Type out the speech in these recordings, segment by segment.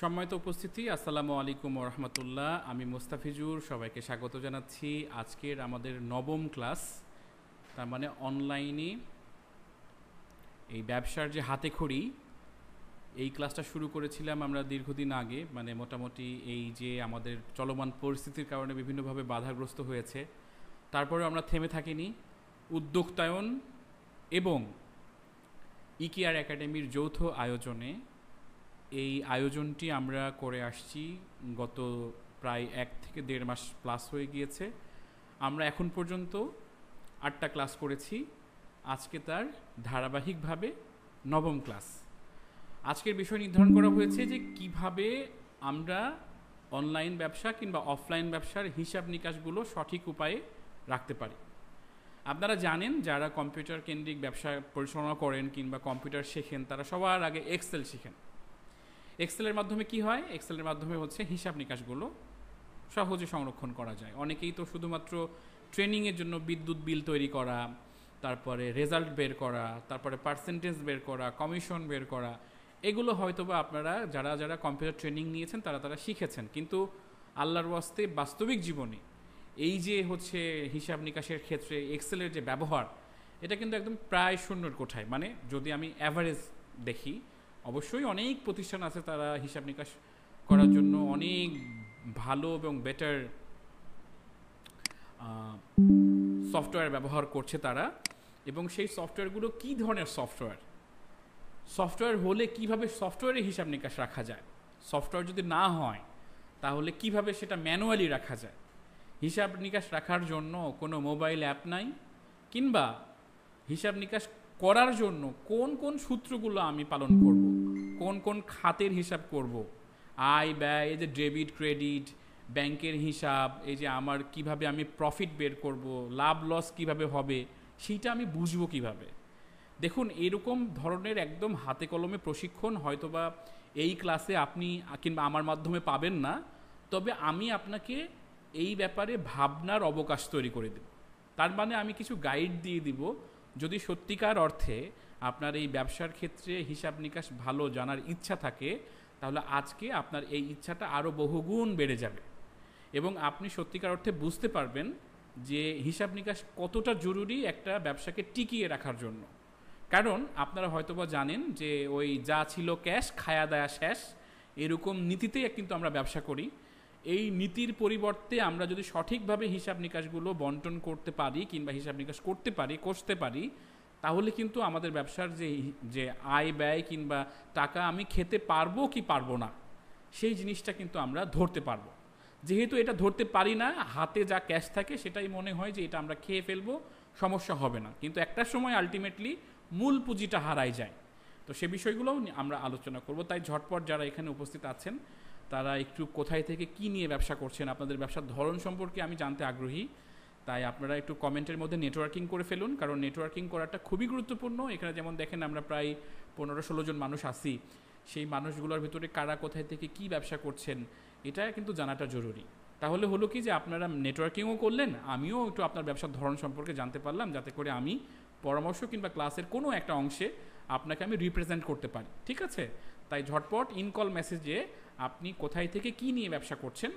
সম্মানিত উপস্থিতি, আসসালামু আলাইকুম ওয়া রাহমাতুল্লাহ। আমি মোস্তাফিজুর, সবাইকে স্বাগত জানাচ্ছি আজকের আমাদের নবম ক্লাস। তার মানে অনলাইনে এই ব্যবসার যে হাতেখড়ি, এই ক্লাসটা শুরু করেছিলাম আমরা দীর্ঘদিন আগে। মানে মোটামুটি এই যে আমাদের চলমান পরিস্থিতির কারণে বিভিন্নভাবে বাধাগ্রস্ত হয়েছে, তারপরে আমরা থেমে থাকিনি। উদ্যোক্তায়ন এবং ইকেআর একাডেমির যৌথ আয়োজনে এই আয়োজনটি আমরা করে আসছি গত প্রায় 1 থেকে 1.5 মাস প্লাস হয়ে গিয়েছে। আমরা এখন পর্যন্ত 8টা ক্লাস করেছি, আজকে তার ধারাবাহিকভাবে নবম ক্লাস। আজকের বিষয় নির্ধারণ করা হয়েছে যে কিভাবে আমরা অনলাইন ব্যবসা কিংবা অফলাইন ব্যবসার হিসাব নিকাশগুলো সঠিক উপায়ে রাখতে পারি। আপনারা জানেন, যারা কম্পিউটার কেন্দ্রিক ব্যবসা পরিচালনা করেন কিংবা কম্পিউটার শেখেন, তারা সবার আগে এক্সেল শিখেন। এক্সেলের মাধ্যমে কি হয়? এক্সেলের মাধ্যমে হচ্ছে হিসাব নিকাশগুলো সহজে সংরক্ষণ করা যায়। অনেকেই তো শুধুমাত্র ট্রেনিংয়ের জন্য বিদ্যুৎ বিল তৈরি করা, তারপরে রেজাল্ট বের করা, তারপরে পার্সেন্টেজ বের করা, কমিশন বের করা, এগুলো হয়তোবা আপনারা যারা যারা কম্পিউটার ট্রেনিং নিয়েছেন তারা শিখেছেন। কিন্তু আল্লাহর ওয়াস্তে বাস্তবিক জীবনে এই যে হচ্ছে হিসাব নিকাশের ক্ষেত্রে এক্সেলের যে ব্যবহার, এটা কিন্তু একদম প্রায় শূন্যর কোঠায়। মানে যদি আমি অ্যাভারেজ দেখি, অবশ্যই অনেক প্রতিষ্ঠান আছে তারা হিসাব নিকাশ করার জন্য অনেক ভালো এবং বেটার সফটওয়্যার ব্যবহার করছে তারা। এবং সেই সফটওয়্যারগুলো কী ধরনের সফটওয়্যার হলে কিভাবে সফটওয়্যারে হিসাব নিকাশ রাখা যায়, সফটওয়্যার যদি না হয় তাহলে কিভাবে সেটা ম্যানুয়ালি রাখা যায়। হিসাব নিকাশ রাখার জন্য কোনো মোবাইল অ্যাপ নাই, কিংবা হিসাব নিকাশ করার জন্য কোন কোন সূত্রগুলো আমি পালন করব, কোন কোন খাতের হিসাব করব, আয় ব্যয়, এই যে ডেবিট ক্রেডিট, ব্যাংকের হিসাব, এই যে আমার কিভাবে আমি প্রফিট বের করব, লাভ লস কিভাবে হবে, সেইটা আমি বুঝবো কিভাবে। দেখুন, এরকম ধরনের একদম হাতে কলমে প্রশিক্ষণ হয়তোবা এই ক্লাসে আপনি কিংবা আমার মাধ্যমে পাবেন না, তবে আমি আপনাকে এই ব্যাপারে ভাবনার অবকাশ তৈরি করে দেব। তার মানে আমি কিছু গাইড দিয়ে দিব। যদি সত্যিকার অর্থে আপনার এই ব্যবসার ক্ষেত্রে হিসাব নিকাশ ভালো জানার ইচ্ছা থাকে, তাহলে আজকে আপনার এই ইচ্ছাটা আরও বহুগুণ বেড়ে যাবে এবং আপনি সত্যিকার অর্থে বুঝতে পারবেন যে হিসাব নিকাশ কতটা জরুরি একটা ব্যবসাকে টিকিয়ে রাখার জন্য। কারণ আপনারা হয়তোবা জানেন যে ওই যা ছিল ক্যাশ খায়া দায়া শেষ, এরকম নীতিতেই কিন্তু আমরা ব্যবসা করি। এই নীতির পরিবর্তে আমরা যদি সঠিকভাবে হিসাব নিকাশগুলো বন্টন করতে পারি কিংবা হিসাব নিকাশ কষতে পারি, তাহলে কিন্তু আমাদের ব্যবসার যে আয় ব্যয় কিংবা টাকা আমি খেতে পারবো কি পারবো না, সেই জিনিসটা কিন্তু আমরা ধরতে পারবো। যেহেতু এটা ধরতে পারি না, হাতে যা ক্যাশ থাকে সেটাই মনে হয় যে এটা আমরা খেয়ে ফেলবো, সমস্যা হবে না, কিন্তু একটা সময় আলটিমেটলি মূল পুঁজিটা হারাই যায়। তো সে বিষয়গুলোও আমরা আলোচনা করব। তাই ঝটপট যারা এখানে উপস্থিত আছেন তারা একটু কোথায় থেকে কি নিয়ে ব্যবসা করছেন, আপনাদের ব্যবসার ধরন সম্পর্কে আমি জানতে আগ্রহী। তাই আপনারা একটু কমেন্টের মধ্যে নেটওয়ার্কিং করে ফেলুন, কারণ নেটওয়ার্কিং করাটা খুবই গুরুত্বপূর্ণ। এখানে যেমন দেখেন আমরা প্রায় 15-16 জন মানুষ আছি, সেই মানুষগুলোর ভিতরে কারা কোথায় থেকে কি ব্যবসা করছেন এটা কিন্তু জানাটা জরুরি। তাহলে হলো কি যে আপনারা নেটওয়ার্কিংও করলেন, আমিও একটু আপনার ব্যবসার ধরন সম্পর্কে জানতে পারলাম, যাতে করে আমি পরামর্শ কিংবা ক্লাসের কোনো একটা অংশে আপনাকে আমি রিপ্রেজেন্ট করতে পারি। ঠিক আছে? তাই ঝটপট ইনকল মেসেজে আপনি কোথায় থেকে কি নিয়ে ব্যবসা করছেন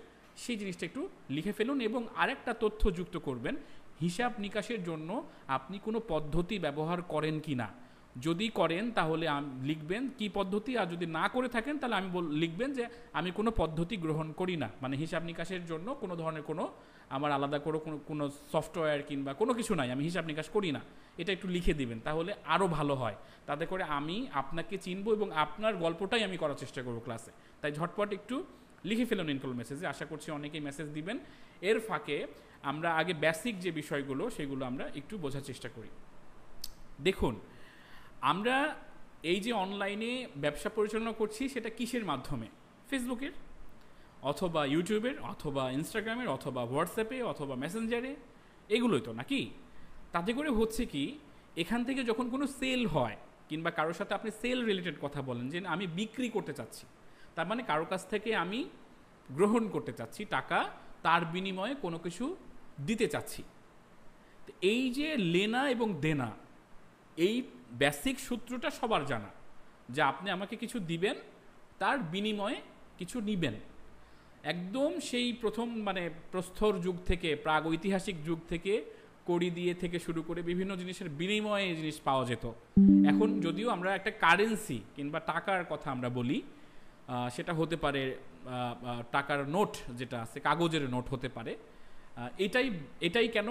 সেই জিনিসটা একটু লিখে ফেলুন এবং আরেকটা তথ্য যুক্ত করবেন, হিসাব নিকাশের জন্য আপনি কোনো পদ্ধতি ব্যবহার করেন কি না। যদি করেন তাহলে লিখবেন কি পদ্ধতি, আর যদি না করে থাকেন তাহলে লিখবেন যে আমি কোনো পদ্ধতি গ্রহণ করি না। মানে হিসাব নিকাশের জন্য কোনো ধরনের কোনো আমার আলাদা করে কোনো সফটওয়্যার কিংবা কোনো কিছু নাই, আমি হিসাব নিকাশ করি না, এটা একটু লিখে দিবেন, তাহলে আরও ভালো হয়। তাতে করে আমি আপনাকে চিনব এবং আপনার গল্পটাই আমি করার চেষ্টা করব ক্লাসে। তাই ঝটপট একটু লিখে ফেলুন ইনকল মেসেজে, আশা করছি অনেকেই মেসেজ দিবেন। এর ফাঁকে আমরা আগে বেসিক যে বিষয়গুলো সেগুলো আমরা একটু বোঝার চেষ্টা করি। দেখুন, আমরা এই যে অনলাইনে ব্যবসা পরিচালনা করছি সেটা কিসের মাধ্যমে? ফেসবুকের, অথবা ইউটিউবের, অথবা ইনস্টাগ্রামের, অথবা হোয়াটসঅ্যাপে, অথবা মেসেঞ্জারে, এগুলোই তো নাকি? তাতে করে হচ্ছে কি, এখান থেকে যখন কোনো সেল হয় কিংবা কারোর সাথে আপনি সেল রিলেটেড কথা বলেন যে আমি বিক্রি করতে চাচ্ছি, তার মানে কারোর কাছ থেকে আমি গ্রহণ করতে চাচ্ছি টাকা, তার বিনিময়ে কোনো কিছু দিতে চাচ্ছি। তো এই যে লেনা এবং দেনা, এই বেসিক সূত্রটা সবার জানা, যে আপনি আমাকে কিছু দিবেন, তার বিনিময়ে কিছু নিবেন, একদম সেই প্রথম মানে প্রস্তর যুগ থেকে, প্রাগ ঐতিহাসিক যুগ থেকে কড়ি দিয়ে থেকে শুরু করে বিভিন্ন জিনিসের বিনিময়ে এই জিনিস পাওয়া যেত। এখন যদিও আমরা একটা কারেন্সি কিংবা টাকার কথা আমরা বলি, সেটা হতে পারে টাকার নোট, যেটা আছে কাগজের নোট হতে পারে। এটাই কেন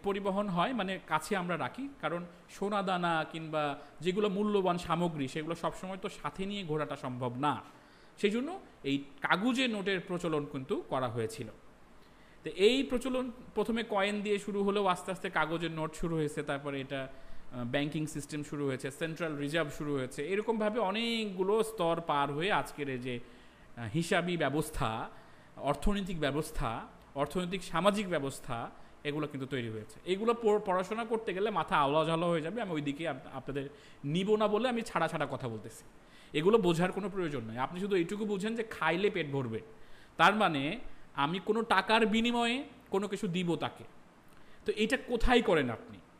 পরিবহন হয়, মানে কাছে আমরা রাখি, কারণ সোনা দানা কিংবা যেগুলো মূল্যবান সামগ্রী সেগুলো সবসময় তো সাথে নিয়ে ঘোরাটা সম্ভব না, সেই জন্য এই কাগজের নোটের প্রচলন কিন্তু করা হয়েছিল। তো এই প্রচলন প্রথমে কয়েন দিয়ে শুরু হলেও আস্তে আস্তে কাগজের নোট শুরু হয়েছে, তারপরে এটা ব্যাংকিং সিস্টেম শুরু হয়েছে, সেন্ট্রাল রিজার্ভ শুরু হয়েছে, এরকমভাবে অনেকগুলো স্তর পার হয়ে আজকের এই যে হিসাবি ব্যবস্থা, অর্থনৈতিক ব্যবস্থা, অর্থনৈতিক সামাজিক ব্যবস্থা, এগুলো কিন্তু তৈরি হয়েছে। এইগুলো পড়াশোনা করতে গেলে মাথা আওলাঝালো হয়ে যাবে, আমি ওই দিকে আপনাদের নিব না বলে আমি ছাড়া ছাড়া কথা বলতেছি। এগুলো বোঝার কোনো প্রয়োজন নয়, আপনি শুধু এইটুকু বুঝেন যে খাইলে পেট ভরবে, তার মানে আমি কোনো টাকার বিনিময়ে কোনো কিছু দিব তাকে। তো এটা কোথায় করেন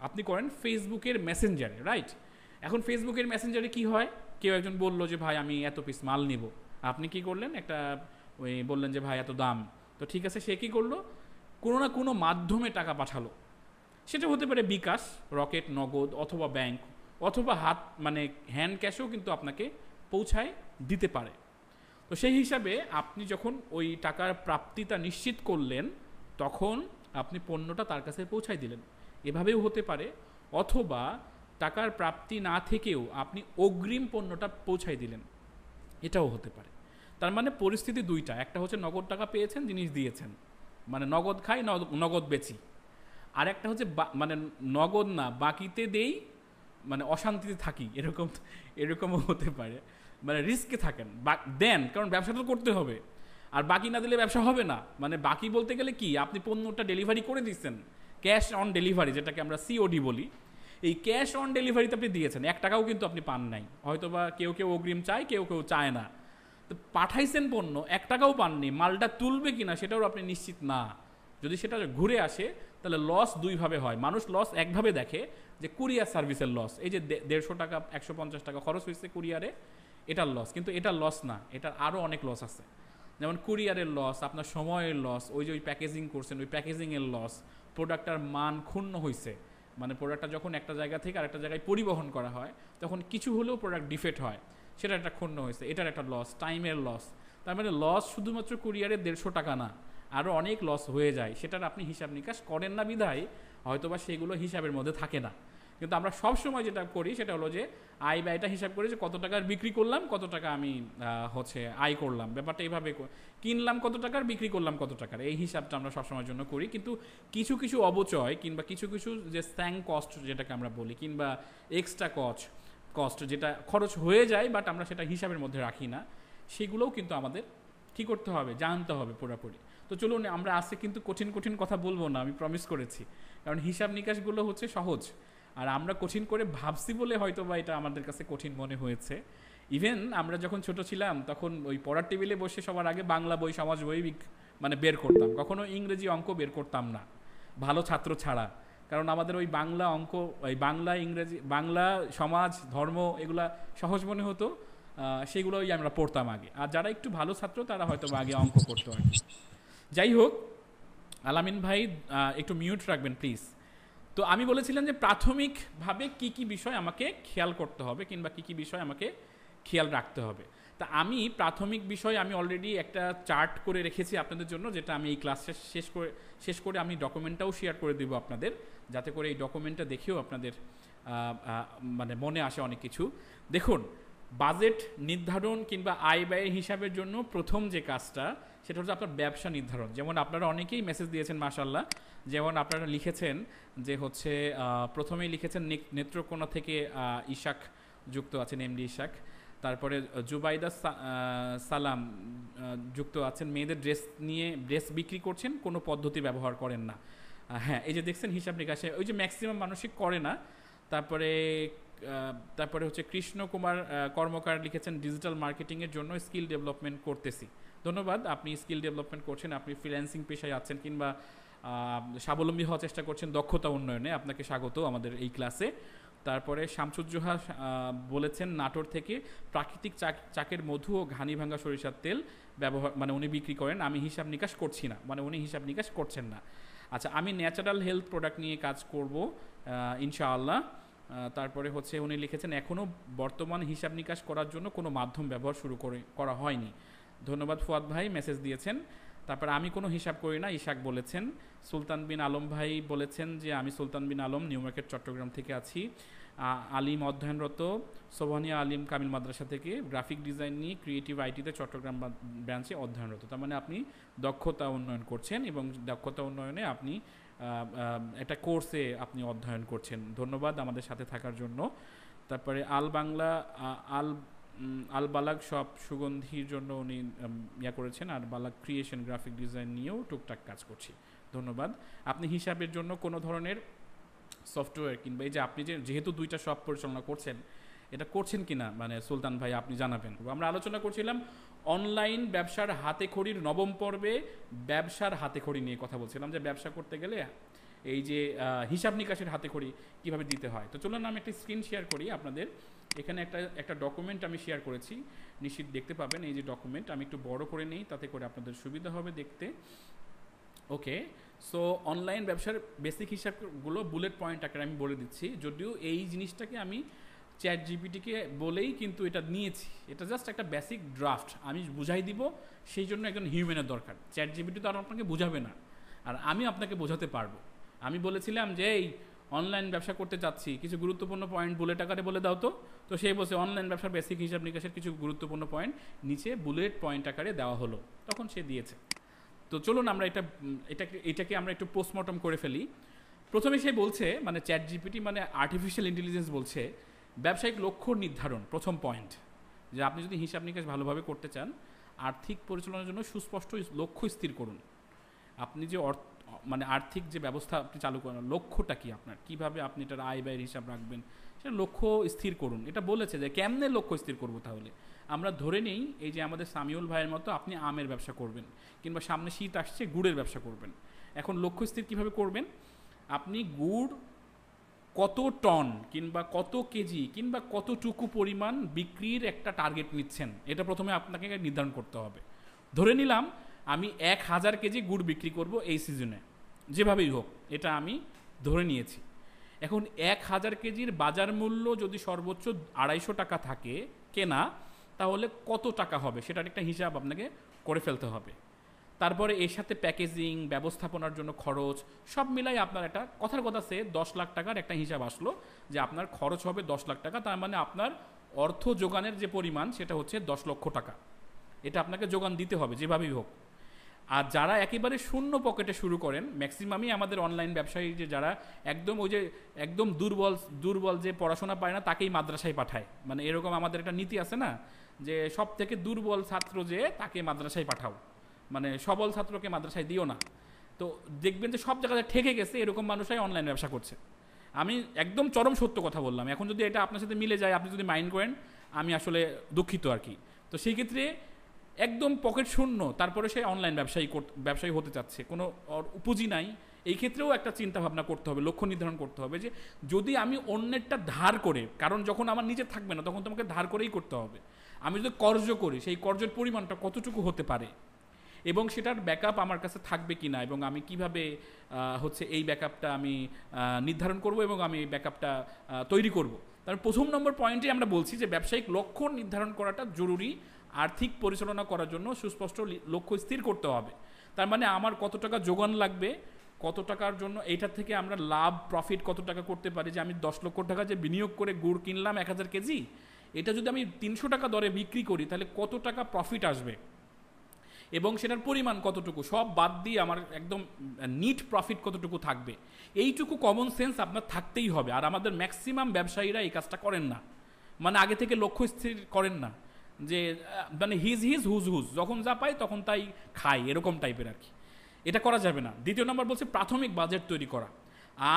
আপনি করেন ফেসবুকের মেসেঞ্জারে, রাইট? এখন ফেসবুকের মেসেঞ্জারে কি হয়, কেউ একজন বললো যে ভাই আমি এত পিস মাল নিব, আপনি কি করলেন, একটা ওই বললেন যে ভাই এত দাম, তো ঠিক আছে, সে কী করলো, কোনো না কোনো মাধ্যমে টাকা পাঠালো। সেটা হতে পারে বিকাশ, রকেট, নগদ, অথবা ব্যাংক, অথবা হাত মানে হ্যান্ড ক্যাশেও কিন্তু আপনাকে পৌঁছায় দিতে পারে। তো সেই হিসাবে আপনি যখন ওই টাকার প্রাপ্তিটা নিশ্চিত করলেন, তখন আপনি পণ্যটা তার কাছে পৌঁছায় দিলেন। এভাবেও হতে পারে, অথবা টাকার প্রাপ্তি না থেকেও আপনি অগ্রিম পণ্যটা পৌঁছায় দিলেন, এটাও হতে পারে। তার মানে পরিস্থিতি দুইটা, একটা হচ্ছে নগদ টাকা পেয়েছেন, জিনিস দিয়েছেন, মানে নগদ খাই নগদ বেচি, আর একটা হচ্ছে মানে নগদ না বাকিতে দেই, মানে অশান্তিতে থাকি, এরকমও হতে পারে, মানে রিস্কে থাকেন দেন, কারণ ব্যবসা তো করতে হবে, আর বাকি না দিলে ব্যবসা হবে না। মানে বাকি বলতে গেলে কি, আপনি পণ্যটা ডেলিভারি করে দিচ্ছেন, ক্যাশ অন ডেলিভারি যেটাকে আমরা সিওডি বলি, এই ক্যাশ অন ডেলিভারিতে আপনি দিয়েছেন, 1 টাকাও কিন্তু আপনি পান নাই, হয়তোবা কেউ কেউ অগ্রিম চায়, কেউ কেউ চায় না, তো পাঠাইছেন পণ্য, 1 টাকাও পাননি, মালটা তুলবে কিনা সেটাও আপনি নিশ্চিত না। যদি সেটা ঘুরে আসে তাহলে লস দুইভাবে হয়। মানুষ লস একভাবে দেখে যে কুরিয়ার সার্ভিসের লস, এই যে 150 টাকা 150 টাকা খরচ হয়েছে কুরিয়ারে, এটার লস, কিন্তু এটার লস না, এটার আরও অনেক লস আছে। যেমন কুরিয়ারের লস, আপনার সময়ের লস, ওই যে ওই প্যাকেজিং করছেন ওই প্যাকেজিংয়ের লস, প্রোডাক্টটার মান ক্ষুণ্ণ হয়েছে, মানে প্রোডাক্টটা যখন একটা জায়গা থেকে আরেকটা জায়গায় পরিবহন করা হয় তখন কিছু হলেও প্রোডাক্ট ডিফেক্ট হয়, সেটা একটা ক্ষুণ্ণ হয়েছে, এটার একটা লস, টাইমের লস। তার মানে লস শুধুমাত্র কুরিয়ারের 150 টাকা না, আরও অনেক লস হয়ে যায়, সেটার আপনি হিসাব নিকাশ করেন না বিধায় হয়তোবা সেগুলো হিসাবের মধ্যে থাকে না। কিন্তু আমরা সব সময় যেটা করি সেটা হলো যে আয় ব্যয়টা হিসাব করি, যে কত টাকার বিক্রি করলাম, কত টাকা আমি আয় করলাম, ব্যাপারটা এইভাবে কিনলাম কত টাকার, বিক্রি করলাম কত টাকার, এই হিসাবটা আমরা সবসময়ের জন্য করি। কিন্তু কিছু কিছু অবচয় কিংবা কিছু কিছু যে স্যাং কস্ট যেটাকে আমরা বলি, কিংবা এক্সট্রা কস্ট যেটা খরচ হয়ে যায় বাট আমরা সেটা হিসাবের মধ্যে রাখি না, সেগুলোও কিন্তু আমাদের কী করতে হবে, জানতে হবে পুরোপুরি। তো চলুন, আমরা আজকে কিন্তু কঠিন কঠিন কথা বলবো না, আমি প্রমিস করেছি, কারণ হিসাব নিকাশগুলো হচ্ছে সহজ, আর আমরা কঠিন করে ভাবছি বলে হয়তো বা এটা আমাদের কাছে কঠিন মনে হয়েছে। ইভেন আমরা যখন ছোট ছিলাম তখন ওই পড়ার টেবিলে বসে সবার আগে বাংলা বই, সমাজ বই মানে বের করতাম, কখনো ইংরেজি অঙ্ক বের করতাম না, ভালো ছাত্র ছাড়া, কারণ আমাদের ওই বাংলা অঙ্ক, ওই বাংলা ইংরেজি, বাংলা সমাজ ধর্ম এগুলা সহজ মনে হতো, সেগুলোই আমরা পড়তাম আগে, আর যারা একটু ভালো ছাত্র তারা হয়তো আগে অঙ্ক করতো আর কি। যাই হোক, আলামিন ভাই একটু মিউট রাখবেন প্লিজ। তো আমি বলেছিলাম যে প্রাথমিকভাবে কি কি বিষয় আমাকে খেয়াল করতে হবে কিংবা কি কি বিষয় আমাকে খেয়াল রাখতে হবে। তা আমি প্রাথমিক বিষয় আমি অলরেডি একটা চার্ট করে রেখেছি আপনাদের জন্য, যেটা আমি এই ক্লাস শেষ করে আমি ডকুমেন্টটাও শেয়ার করে দেবো আপনাদের, যাতে করে এই ডকুমেন্টটা দেখেও আপনাদের মানে মনে আসে অনেক কিছু। দেখুন, বাজেট নির্ধারণ কিংবা আয় ব্যয় হিসাবের জন্য প্রথম যে কাজটা সেটা হচ্ছে আপনার ব্যবসা নির্ধারণ। যেমন আপনারা অনেকেই মেসেজ দিয়েছেন মাশাআল্লাহ, যেমন আপনারা লিখেছেন যে হচ্ছে প্রথমেই লিখেছেন নেত্রকোনা থেকে ইশাক যুক্ত আছেন, এমডি ইশাক, তারপরে জুবাইদা সালাম যুক্ত আছেন, মেয়েদের ড্রেস বিক্রি করছেন, কোনো পদ্ধতি ব্যবহার করেন না। হ্যাঁ, এই যে দেখছেন হিসাব নিকাশে ওই যে ম্যাক্সিমাম মানুষই করে না। তারপরে হচ্ছে কৃষ্ণ কুমার কর্মকার লিখেছেন ডিজিটাল মার্কেটিংয়ের জন্য স্কিল ডেভেলপমেন্ট করতেছি। ধন্যবাদ, আপনি স্কিল ডেভেলপমেন্ট করছেন, আপনি ফ্রিল্যান্সিং পেশায় আছেন কিংবা স্বাবলম্বী হওয়ার চেষ্টা করছেন দক্ষতা উন্নয়নে, আপনাকে স্বাগত আমাদের এই ক্লাসে। তারপরে শামসুজ্জোহা বলেছেন নাটোর থেকে প্রাকৃতিক চাকের মধু ও ঘানি ভাঙ্গা সরিষার তেল ব্যবহার, মানে উনি বিক্রি করেন, আমি হিসাব নিকাশ করছি না, মানে উনি হিসাব নিকাশ করছেন না। আচ্ছা, আমি ন্যাচারাল হেলথ প্রোডাক্ট নিয়ে কাজ করব ইনশাআল্লাহ। তারপরে হচ্ছে উনি লিখেছেন এখনও বর্তমান হিসাব নিকাশ করার জন্য কোনো মাধ্যম ব্যবহার করা হয়নি। ধন্যবাদ ফুয়াদ ভাই, মেসেজ দিয়েছেন। তারপরে আমি কোনো হিসাব করি না, ইশাক বলেছেন। সুলতান বিন আলম ভাই বলেছেন যে আমি সুলতান বিন আলম, নিউ মার্কেট, চট্টগ্রাম থেকে আছি। আলিম অধ্যয়নরত, সোভানিয়া আলিম কামিল মাদ্রাসা থেকে গ্রাফিক ডিজাইন নিয়ে ক্রিয়েটিভ আইটিতে চট্টগ্রাম ব্রাঞ্চে অধ্যয়নরত। তার মানে আপনি দক্ষতা উন্নয়ন করছেন এবং দক্ষতা উন্নয়নে আপনি একটা কোর্সে আপনি অধ্যয়ন করছেন। ধন্যবাদ আমাদের সাথে থাকার জন্য। তারপরে আল বালাগ সব সুগন্ধির জন্য উনি করেছেন, আর বালাগ ক্রিয়েশন গ্রাফিক ডিজাইন নিয়েও টুকটাক কাজ করছি। ধন্যবাদ। আপনি হিসাবের জন্য কোনো ধরনের সফটওয়্যার কিংবা এই যে আপনি যেহেতু দুইটা শপ পরিচালনা করছেন, এটা করছেন কিনা মানে সুলতান ভাই আপনি জানাবেন। আমরা আলোচনা করছিলাম অনলাইন ব্যবসার হাতেখড়ির নবম পর্বে ব্যবসার হাতেখড়ি নিয়ে কথা বলছিলাম, যে ব্যবসা করতে গেলে এই যে হিসাব নিকাশের হাতেখড়ি কীভাবে দিতে হয়। তো চলুন আমি একটা স্ক্রিন শেয়ার করি আপনাদের। এখানে একটা ডকুমেন্ট আমি শেয়ার করেছি, নিশ্চিত দেখতে পাবেন। এই যে ডকুমেন্ট আমি একটু বড় করে নিই, তাতে করে আপনাদের সুবিধা হবে দেখতে। ওকে, সো অনলাইন ব্যবসার বেসিক হিসাবগুলো বুলেট পয়েন্ট আকারে আমি বলে দিচ্ছি, যদিও এই জিনিসটাকে আমি চ্যাট জিপিটিকে বলেই কিন্তু এটা নিয়েছি। এটা জাস্ট একটা বেসিক ড্রাফট, আমি বুঝাই দিব, সেই জন্য একজন হিউম্যানের দরকার। চ্যাট জিপিটি তো আর আপনাকে বোঝাবে না, আর আমি আপনাকে বোঝাতে পারবো। আমি বলেছিলাম যে এই অনলাইন ব্যবসা করতে চাচ্ছি, কিছু গুরুত্বপূর্ণ পয়েন্ট বুলেট আকারে বলে দাও তো। তো সেই বসে অনলাইন ব্যবসার বেসিক হিসাব নিকাশের কিছু গুরুত্বপূর্ণ পয়েন্ট নিচে বুলেট পয়েন্ট আকারে দেওয়া হলো, তখন সে দিয়েছে। তো চলুন আমরা এটাকে আমরা একটু পোস্টমর্টম করে ফেলি। প্রথমে সে বলছে, মানে চ্যাট জিপিটি মানে আর্টিফিশিয়াল ইন্টেলিজেন্স বলছে ব্যবসায়িক লক্ষ্য নির্ধারণ প্রথম পয়েন্ট, যে আপনি যদি হিসাব নিকাশ ভালোভাবে করতে চান, আর্থিক পরিচালনার জন্য সুস্পষ্ট লক্ষ্য স্থির করুন। আপনি যে মানে আর্থিক যে ব্যবস্থা আপনি চালু করেন, লক্ষ্যটা কি আপনার, কিভাবে আপনি এটার আয় ব্যয়ের হিসাব রাখবেন, সেটা লক্ষ্য স্থির করুন। এটা বলেছে যে কেমনে লক্ষ্য স্থির করবো। তাহলে আমরা ধরে নেই এই যে আমাদের সামিউল ভাইয়ের মতো আপনি আমের ব্যবসা করবেন, কিংবা সামনে শীত আসছে গুড়ের ব্যবসা করবেন। এখন লক্ষ্য স্থির কীভাবে করবেন? আপনি গুড় কত টন কিংবা কত কেজি কিংবা কতটুকু পরিমাণ বিক্রির একটা টার্গেট নিচ্ছেন, এটা প্রথমে আপনাকে নির্ধারণ করতে হবে। ধরে নিলাম আমি 1000 কেজি গুড় বিক্রি করব এই সিজনে, যেভাবেই হোক, এটা আমি ধরে নিয়েছি। এখন 1000 কেজির বাজার মূল্য যদি সর্বোচ্চ 250 টাকা থাকে কেনা, তাহলে কত টাকা হবে সেটার একটা হিসাব আপনাকে করে ফেলতে হবে। তারপরে এর সাথে প্যাকেজিং, ব্যবস্থাপনার জন্য খরচ, সব মিলাই আপনার একটা কথার কথা সে 10 লাখ টাকার একটা হিসাব আসলো, যে আপনার খরচ হবে 10 লাখ টাকা। তার মানে আপনার অর্থ যোগানের যে পরিমাণ সেটা হচ্ছে 10 লক্ষ টাকা। এটা আপনাকে যোগান দিতে হবে যেভাবেই হোক। আর যারা একেবারে শূন্য পকেটে শুরু করেন, ম্যাক্সিমামই আমাদের অনলাইন ব্যবসায়ী যে যারা একদম ওই যে একদম দুর্বল যে পড়াশোনা পায় না তাকেই মাদ্রাসায় পাঠায়, মানে এরকম আমাদের একটা নীতি আছে না, যে সব থেকে দুর্বল ছাত্র যে তাকে মাদ্রাসায় পাঠাও, মানে সবল ছাত্রকে মাদ্রাসায় দিও না। তো দেখবেন যে সব জায়গায় ঠেকে গেছে, এরকম মানুষরাই অনলাইন ব্যবসা করছে। আমি একদম চরম সত্য কথা বললাম। এখন যদি এটা আপনার সাথে মিলে যায়, আপনি যদি মাইন্ড করেন, আমি আসলে দুঃখিত আর কি। তো সেই ক্ষেত্রে একদম পকেট শূন্য, তারপরে সে অনলাইন ব্যবসায়ী হতে চাচ্ছে, কোনো পুঁজি নাই, এই ক্ষেত্রেও একটা চিন্তা ভাবনা করতে হবে, লক্ষ্য নির্ধারণ করতে হবে যে যদি আমি অন্যেরটা ধার করে, কারণ যখন আমার নিজে থাকবে না তখন তোমাকে ধার করেই করতে হবে, আমি যদি কর্জ করি সেই কর্জের পরিমাণটা কতটুকু হতে পারে এবং সেটার ব্যাকআপ আমার কাছে থাকবে কি না, এবং আমি কিভাবে হচ্ছে এই ব্যাকআপটা আমি নির্ধারণ করব এবং আমি এই ব্যাকআপটা তৈরি করব। তার প্রথম নম্বর পয়েন্টে আমরা বলছি যে ব্যবসায়িক লক্ষ্য নির্ধারণ করাটা জরুরি। আর্থিক পরিচালনা করার জন্য সুস্পষ্ট লক্ষ্য স্থির করতে হবে। তার মানে আমার কত টাকা যোগান লাগবে, কত টাকার জন্য এইটার থেকে আমরা লাভ প্রফিট কত টাকা করতে পারি। যে আমি 10 লক্ষ টাকা যে বিনিয়োগ করে গুড় কিনলাম 1000 কেজি, এটা যদি আমি 300 টাকা দরে বিক্রি করি তাহলে কত টাকা প্রফিট আসবে এবং সেটার পরিমাণ কতটুকু, সব বাদ দিয়ে আমার একদম নিট প্রফিট কতটুকু থাকবে, এইটুকু কমন সেন্স আপনার থাকতেই হবে। আর আমাদের ম্যাক্সিমাম ব্যবসায়ীরা এই কাজটা করেন না, মানে আগে থেকে লক্ষ্য স্থির করেন না, যে মানে হিজ হুজ যখন যা পাই তখন তাই খাই, এরকম টাইপের আর কি। এটা করা যাবে না। দ্বিতীয় নম্বর বলছে প্রাথমিক বাজেট তৈরি করা,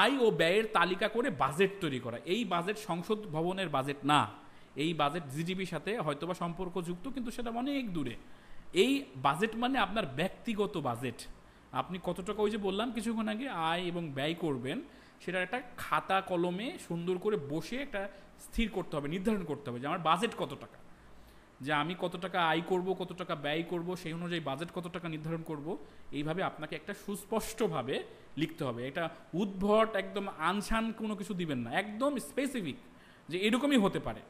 আয় ও ব্যয়ের তালিকা করে বাজেট তৈরি করা। এই বাজেট সংসদ ভবনের বাজেট না, এই বাজেট জিডিপির সাথে হয়তোবা সম্পর্কযুক্ত, কিন্তু সেটা অনেক দূরে। এই বাজেট মানে আপনার ব্যক্তিগত বাজেট, আপনি কত টাকা, ওই যে বললাম কিছুক্ষণ আগে, আয় এবং ব্যয় করবেন, সেটার একটা খাতা কলমে সুন্দর করে বসে একটা স্থির করতে হবে, নির্ধারণ করতে হবে যে আমার বাজেট কত টাকা, যে আমি কত টাকা আয় করব, কত টাকা ব্যয় করব, সেই অনুযায়ী বাজেট কত টাকা নির্ধারণ করব। এইভাবে আপনাকে একটা সুস্পষ্টভাবে লিখতে হবে। এটা উদ্ভট একদম আনছান কোনো কিছু দিবেন না, একদম স্পেসিফিক যে এরকমই হতে পারে।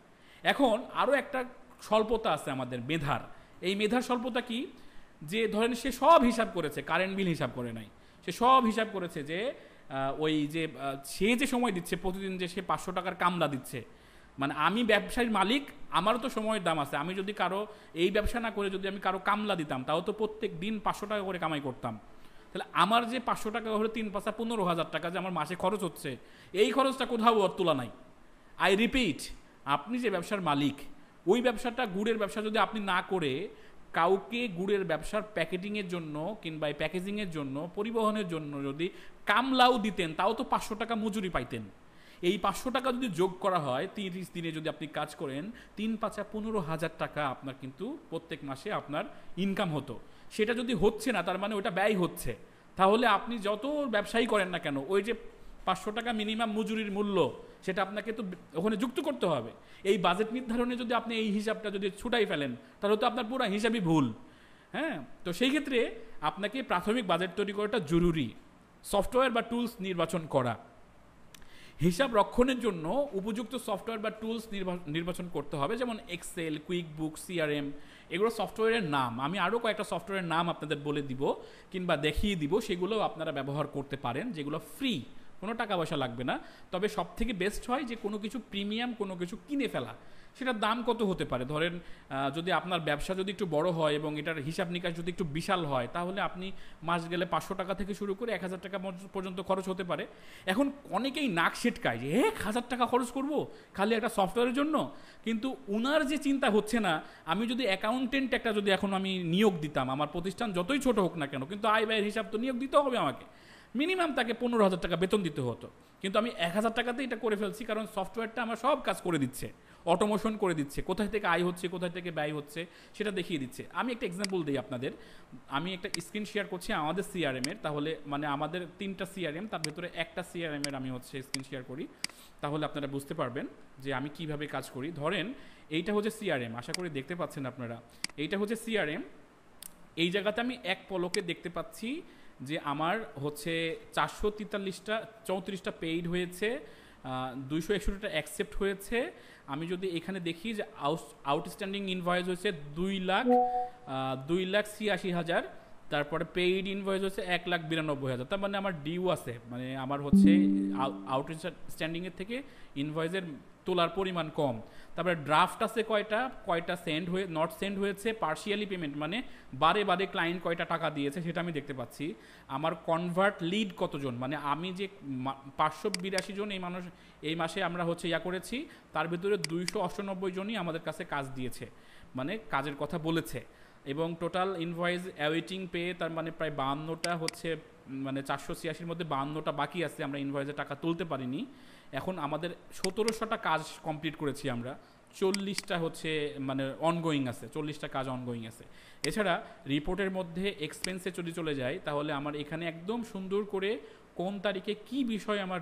এখন আরও একটা স্বল্পতা আছে আমাদের মেধার। এই মেধার স্বল্পতা কি, যে ধরেন সে সব হিসাব করেছে, কারেন্ট বিল হিসাব করে নাই, সে সব হিসাব করেছে যে ওই যে সে যে সময় দিচ্ছে প্রতিদিন, যে সে 500 টাকার কামলা দিচ্ছে, মানে আমি ব্যবসায়ীর মালিক, আমারও তো সময়ের দাম আছে। আমি যদি কারো এই ব্যবসা না করে যদি আমি কারো কামলা দিতাম, তাও তো প্রত্যেক দিন 500 টাকা করে কামাই করতাম। তাহলে আমার যে 500 টাকা হলে 3 5 15,000 টাকা যে আমার মাসে খরচ হচ্ছে, এই খরচটা কোথাও ওর তোলা নাই। আই রিপিট, আপনি যে ব্যবসার মালিক, ওই ব্যবসাটা, গুড়ের ব্যবসা যদি আপনি না করে কাউকে গুড়ের ব্যবসার প্যাকেটিংয়ের জন্য কিংবা প্যাকেজিংয়ের জন্য, পরিবহনের জন্য যদি কামলাও দিতেন, তাও তো 500 টাকা মজুরি পাইতেন। এই 500 টাকা যদি যোগ করা হয়, 30 দিনে যদি আপনি কাজ করেন, 3 5 15,000 টাকা আপনার কিন্তু প্রত্যেক মাসে আপনার ইনকাম হতো। সেটা যদি হচ্ছে না, তার মানে ওটা ব্যয় হচ্ছে। তাহলে আপনি যত ব্যবসায়ী করেন না কেন, ওই যে 500 টাকা মিনিমাম মজুরির মূল্য, সেটা আপনাকে তো ওখানে যুক্ত করতে হবে। এই বাজেট নির্ধারণে যদি আপনি এই হিসাবটা যদি ছুটাই ফেলেন, তাহলে তো আপনার পুরো হিসাবই ভুল। হ্যাঁ, তো সেই ক্ষেত্রে আপনাকে প্রাথমিক বাজেট তৈরি করাটা জরুরি। সফটওয়্যার বা টুলস নির্বাচন করা, হিসাব রক্ষণের জন্য উপযুক্ত সফটওয়্যার বা টুলস নির্বাচন করতে হবে, যেমন এক্সেল, কুইক বুক, সিআরএম, এগুলো সফটওয়্যারের নাম। আমি আরও কয়েকটা সফটওয়্যারের নাম আপনাদের বলে দিব কিংবা দেখিয়ে দিব, সেগুলোও আপনারা ব্যবহার করতে পারেন, যেগুলো ফ্রি, কোনো টাকা পয়সা লাগবে না। তবে সব থেকে বেস্ট হয় যে কোনো কিছু প্রিমিয়াম কোনো কিছু কিনে ফেলা। সেটার দাম কত হতে পারে, ধরেন যদি আপনার ব্যবসা যদি একটু বড় হয় এবং এটার হিসাব নিকাশ যদি একটু বিশাল হয়, তাহলে আপনি মাস গেলে 500 টাকা থেকে শুরু করে 1000 টাকা পর্যন্ত খরচ হতে পারে। এখন অনেকেই নাক সেটকায় যে 1000 টাকা খরচ করব খালি একটা সফটওয়্যারের জন্য, কিন্তু উনার যে চিন্তা হচ্ছে না, আমি যদি অ্যাকাউন্টেন্ট একটা যদি এখন আমি নিয়োগ দিতাম, আমার প্রতিষ্ঠান যতই ছোট হোক না কেন, কিন্তু আয় ব্যয়ের হিসাব তো নিয়োগ দিতে হবে আমাকে, মিনিমাম তাকে 15,000 টাকা বেতন দিতে হতো। কিন্তু আমি 1000 টাকাতে এটা করে ফেলছি, কারণ সফটওয়্যারটা আমার সব কাজ করে দিচ্ছে, অটোমেশন করে দিচ্ছে, কোথায় থেকে আয় হচ্ছে, কোথায় থেকে ব্যয় হচ্ছে সেটা দেখিয়ে দিচ্ছে। আমি একটা এক্সাম্পল দিই আপনাদের। আমি একটা স্ক্রিন শেয়ার করছি আমাদের সিআরএমের, তাহলে মানে আমাদের 3টা সিআরএম, তার ভেতরে একটা সিআরএমের আমি হচ্ছে স্ক্রিন শেয়ার করি, তাহলে আপনারা বুঝতে পারবেন যে আমি কিভাবে কাজ করি। ধরেন এইটা হচ্ছে সিআরএম, আশা করি দেখতে পাচ্ছেন আপনারা, এইটা হচ্ছে সিআরএম। এই জায়গাতে আমি এক পলকে দেখতে পাচ্ছি যে আমার হচ্ছে 434টা পেইড হয়েছে, 261টা অ্যাকসেপ্ট হয়েছে। আমি যদি এখানে দেখি যে আউটস্ট্যান্ডিং ইনভয়েস হয়েছে 2,82,80,000, তারপরে পেইড ইনভয়েস হচ্ছে 1,92,000। তার মানে আমার ডিউ আছে, মানে আমার হচ্ছে আউটস্ট্যান্ডিংয়ের থেকে ইনভয়েসের তোলার পরিমাণ কম। তারপরে ড্রাফট আছে কয়টা সেন্ড হয়ে নট সেন্ড হয়েছে, পার্শিয়ালি পেমেন্ট মানে বারে বারে ক্লায়েন্ট কয়টা টাকা দিয়েছে সেটা আমি দেখতে পাচ্ছি। আমার কনভার্ট লিড কতজন, মানে আমি যে 582 জন এই মাসে আমরা হচ্ছে করেছি, তার ভিতরে 298 জনই আমাদের কাছে কাজ দিয়েছে, মানে কাজের কথা বলেছে। এবং টোটাল ইনভয়েস অ্যাওয়েটিং পে, তার মানে প্রায় 52টা হচ্ছে, মানে 486-র মধ্যে 52টা বাকি আছে, আমরা ইনভয়েসের টাকা তুলতে পারিনি। এখন আমাদের 1700টা কাজ কমপ্লিট করেছি আমরা, 40টা হচ্ছে মানে অনগোয়িং আছে, 40টা কাজ অনগোয়িং আছে। এছাড়া রিপোর্টের মধ্যে এক্সপেন্সে যদি চলে যায়, তাহলে আমার এখানে একদম সুন্দর করে কোন তারিখে কি বিষয় আমার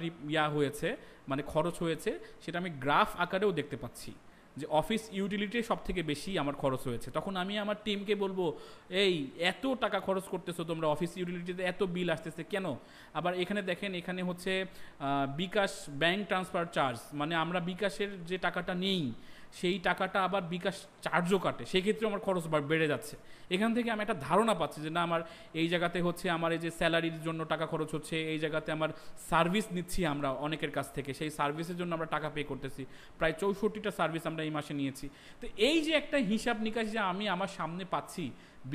হয়েছে, মানে খরচ হয়েছে, সেটা আমি গ্রাফ আকারেও দেখতে পাচ্ছি যে অফিস ইউটিলিটি সব থেকে বেশি আমার খরচ হয়েছে। তখন আমি আমার টিমকে বলবো, এই এত টাকা খরচ করতেছো তোমরা অফিস ইউটিলিটিতে, এত বিল আসতেছে কেন? আবার এখানে দেখেন, এখানে হচ্ছে বিকাশ ব্যাংক ট্রান্সফার চার্জ, মানে আমরা বিকাশের যে টাকাটা নেই সেই টাকাটা আবার বিকাশ চার্জও কাটে, সেক্ষেত্রে আমার খরচ বেড়ে যাচ্ছে। এখান থেকে আমি একটা ধারণা পাচ্ছি যে না, আমার এই জায়গাতে হচ্ছে আমার এই যে স্যালারির জন্য টাকা খরচ হচ্ছে, এই জায়গাতে আমার সার্ভিস নিচ্ছি আমরা অনেকের কাছ থেকে, সেই সার্ভিসের জন্য আমরা টাকা পে করতেছি, প্রায় 64টা সার্ভিস আমরা এই মাসে নিয়েছি। তো এই যে একটা হিসাব নিকাশ যে আমি আমার সামনে পাচ্ছি,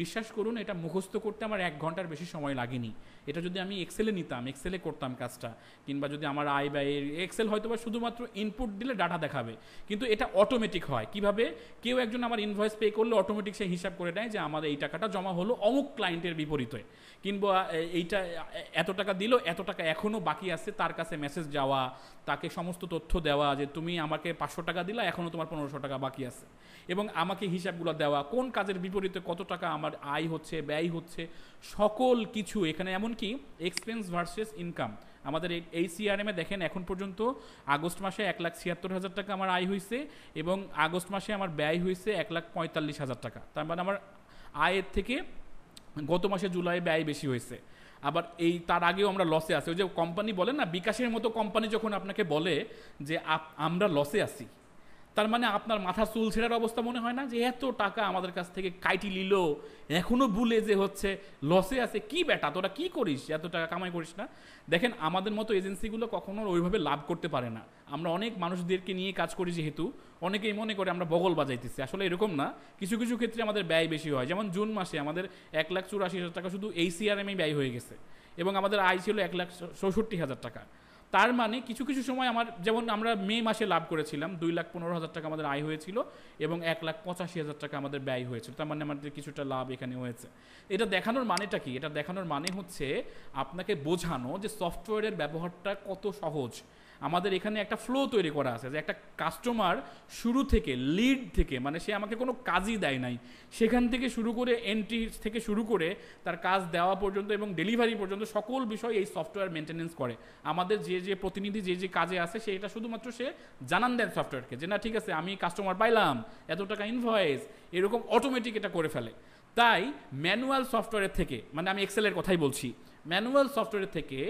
বিশ্বাস করুন এটা মুখস্থ করতে আমার 1 ঘন্টার বেশি সময় লাগেনি। এটা যদি আমি এক্সেলে নিতাম, এক্সেলে করতাম কাজটা, কিংবা যদি আমার আয় ব্যয়ের এক্সেল হয়তো বা শুধুমাত্র ইনপুট দিলে ডাটা দেখাবে, কিন্তু এটা অটোমেটিক হয়। কিভাবে? কেউ একজন আমার ইনভয়েস পে করলে অটোমেটিক সে হিসাব করে নেয় যে আমার এই টাকাটা জমা হলো অমুক ক্লায়েন্টের বিপরীতে, কিংবা এইটা এত টাকা দিল, এত টাকা এখনও বাকি আছে, তার কাছে মেসেজ যাওয়া, তাকে সমস্ত তথ্য দেওয়া যে তুমি আমাকে 500 টাকা দিলা, এখনও তোমার 1500 টাকা বাকি আছে, এবং আমাকে হিসাবগুলো দেওয়া, কোন কাজের বিপরীতে কত টাকা আমার আয় হচ্ছে, ব্যয় হচ্ছে, সকল কিছু এখানে। এমনকি এক্সপেন্স ভার্সেস ইনকাম, আমাদের এই সিআরএমে দেখেন এখন পর্যন্ত আগস্ট মাসে 1,76,000 টাকা আমার আয় হয়েছে এবং আগস্ট মাসে আমার ব্যয় হয়েছে 1,45,000 টাকা। তার মানে আমার আয়ের থেকে গত মাসে জুলাই ব্যয় বেশি হয়েছে। আবার তার আগেও আমরা লসে আছি। ওই যে কোম্পানি বলে না, বিকাশের মতো কোম্পানি যখন আপনাকে বলে যে আমরা লসে আছি, তার মানে আপনার মাথা চুল ছেঁড়ার অবস্থা মনে হয় না যে এত টাকা আমাদের কাছ থেকে কাইটি নিল, এখনো ভুলে যে হচ্ছে লসে আছে। কি বেটা তোরা কি করিস, এত টাকা কামাই করিস না? দেখেন আমাদের মতো এজেন্সিগুলো কখনো ওইভাবে লাভ করতে পারে না। আমরা অনেক মানুষদেরকে নিয়ে কাজ করি যেহেতু, অনেকেই মনে করে আমরা বগল বাজাইতেছি, আসলে এরকম না। কিছু কিছু ক্ষেত্রে আমাদের ব্যয় বেশি হয়। যেমন জুন মাসে আমাদের 1,84,000 টাকা শুধু এই সিআরএমে ব্যয় হয়ে গেছে এবং আমাদের আয় ছিল 1,64,000 টাকা। তার মানে কিছু কিছু সময় যেমন আমরা মে মাসে লাভ করেছিলাম 2,15,000 টাকা আমাদের আয় হয়েছিল এবং 1,85,000 টাকা আমাদের ব্যয় হয়েছিল। তার মানে আমাদের কিছুটা লাভ এখানে হয়েছে। এটা দেখানোর মানেটা কি? এটা দেখানোর মানে হচ্ছে আপনাকে বোঝানো যে সফটওয়্যারের ব্যবহারটা কত সহজ। আমাদের এখানে একটা ফ্লো তৈরি করা আছে যে একটা কাস্টমার শুরু থেকে, লিড থেকে, মানে সে আমাকে কোনো কাজই দেয় নাই, সেখান থেকে শুরু করে এন্ট্রি থেকে শুরু করে তার কাজ দেওয়া পর্যন্ত এবং ডেলিভারি পর্যন্ত সকল বিষয় এই সফটওয়্যার মেনটেনেন্স করে। আমাদের যে প্রতিনিধি যে কাজে আছে সেটা শুধুমাত্র সে জানান দেন সফটওয়্যারকে যে না ঠিক আছে আমি কাস্টমার পাইলাম, এত টাকা ইনভয়েস, এরকম অটোমেটিক এটা করে ফেলে। তাই ম্যানুয়াল সফটওয়্যারের থেকে, মানে আমি এক্সেলের কথাই বলছি, ম্যানুয়াল সফটওয়্যারের থেকে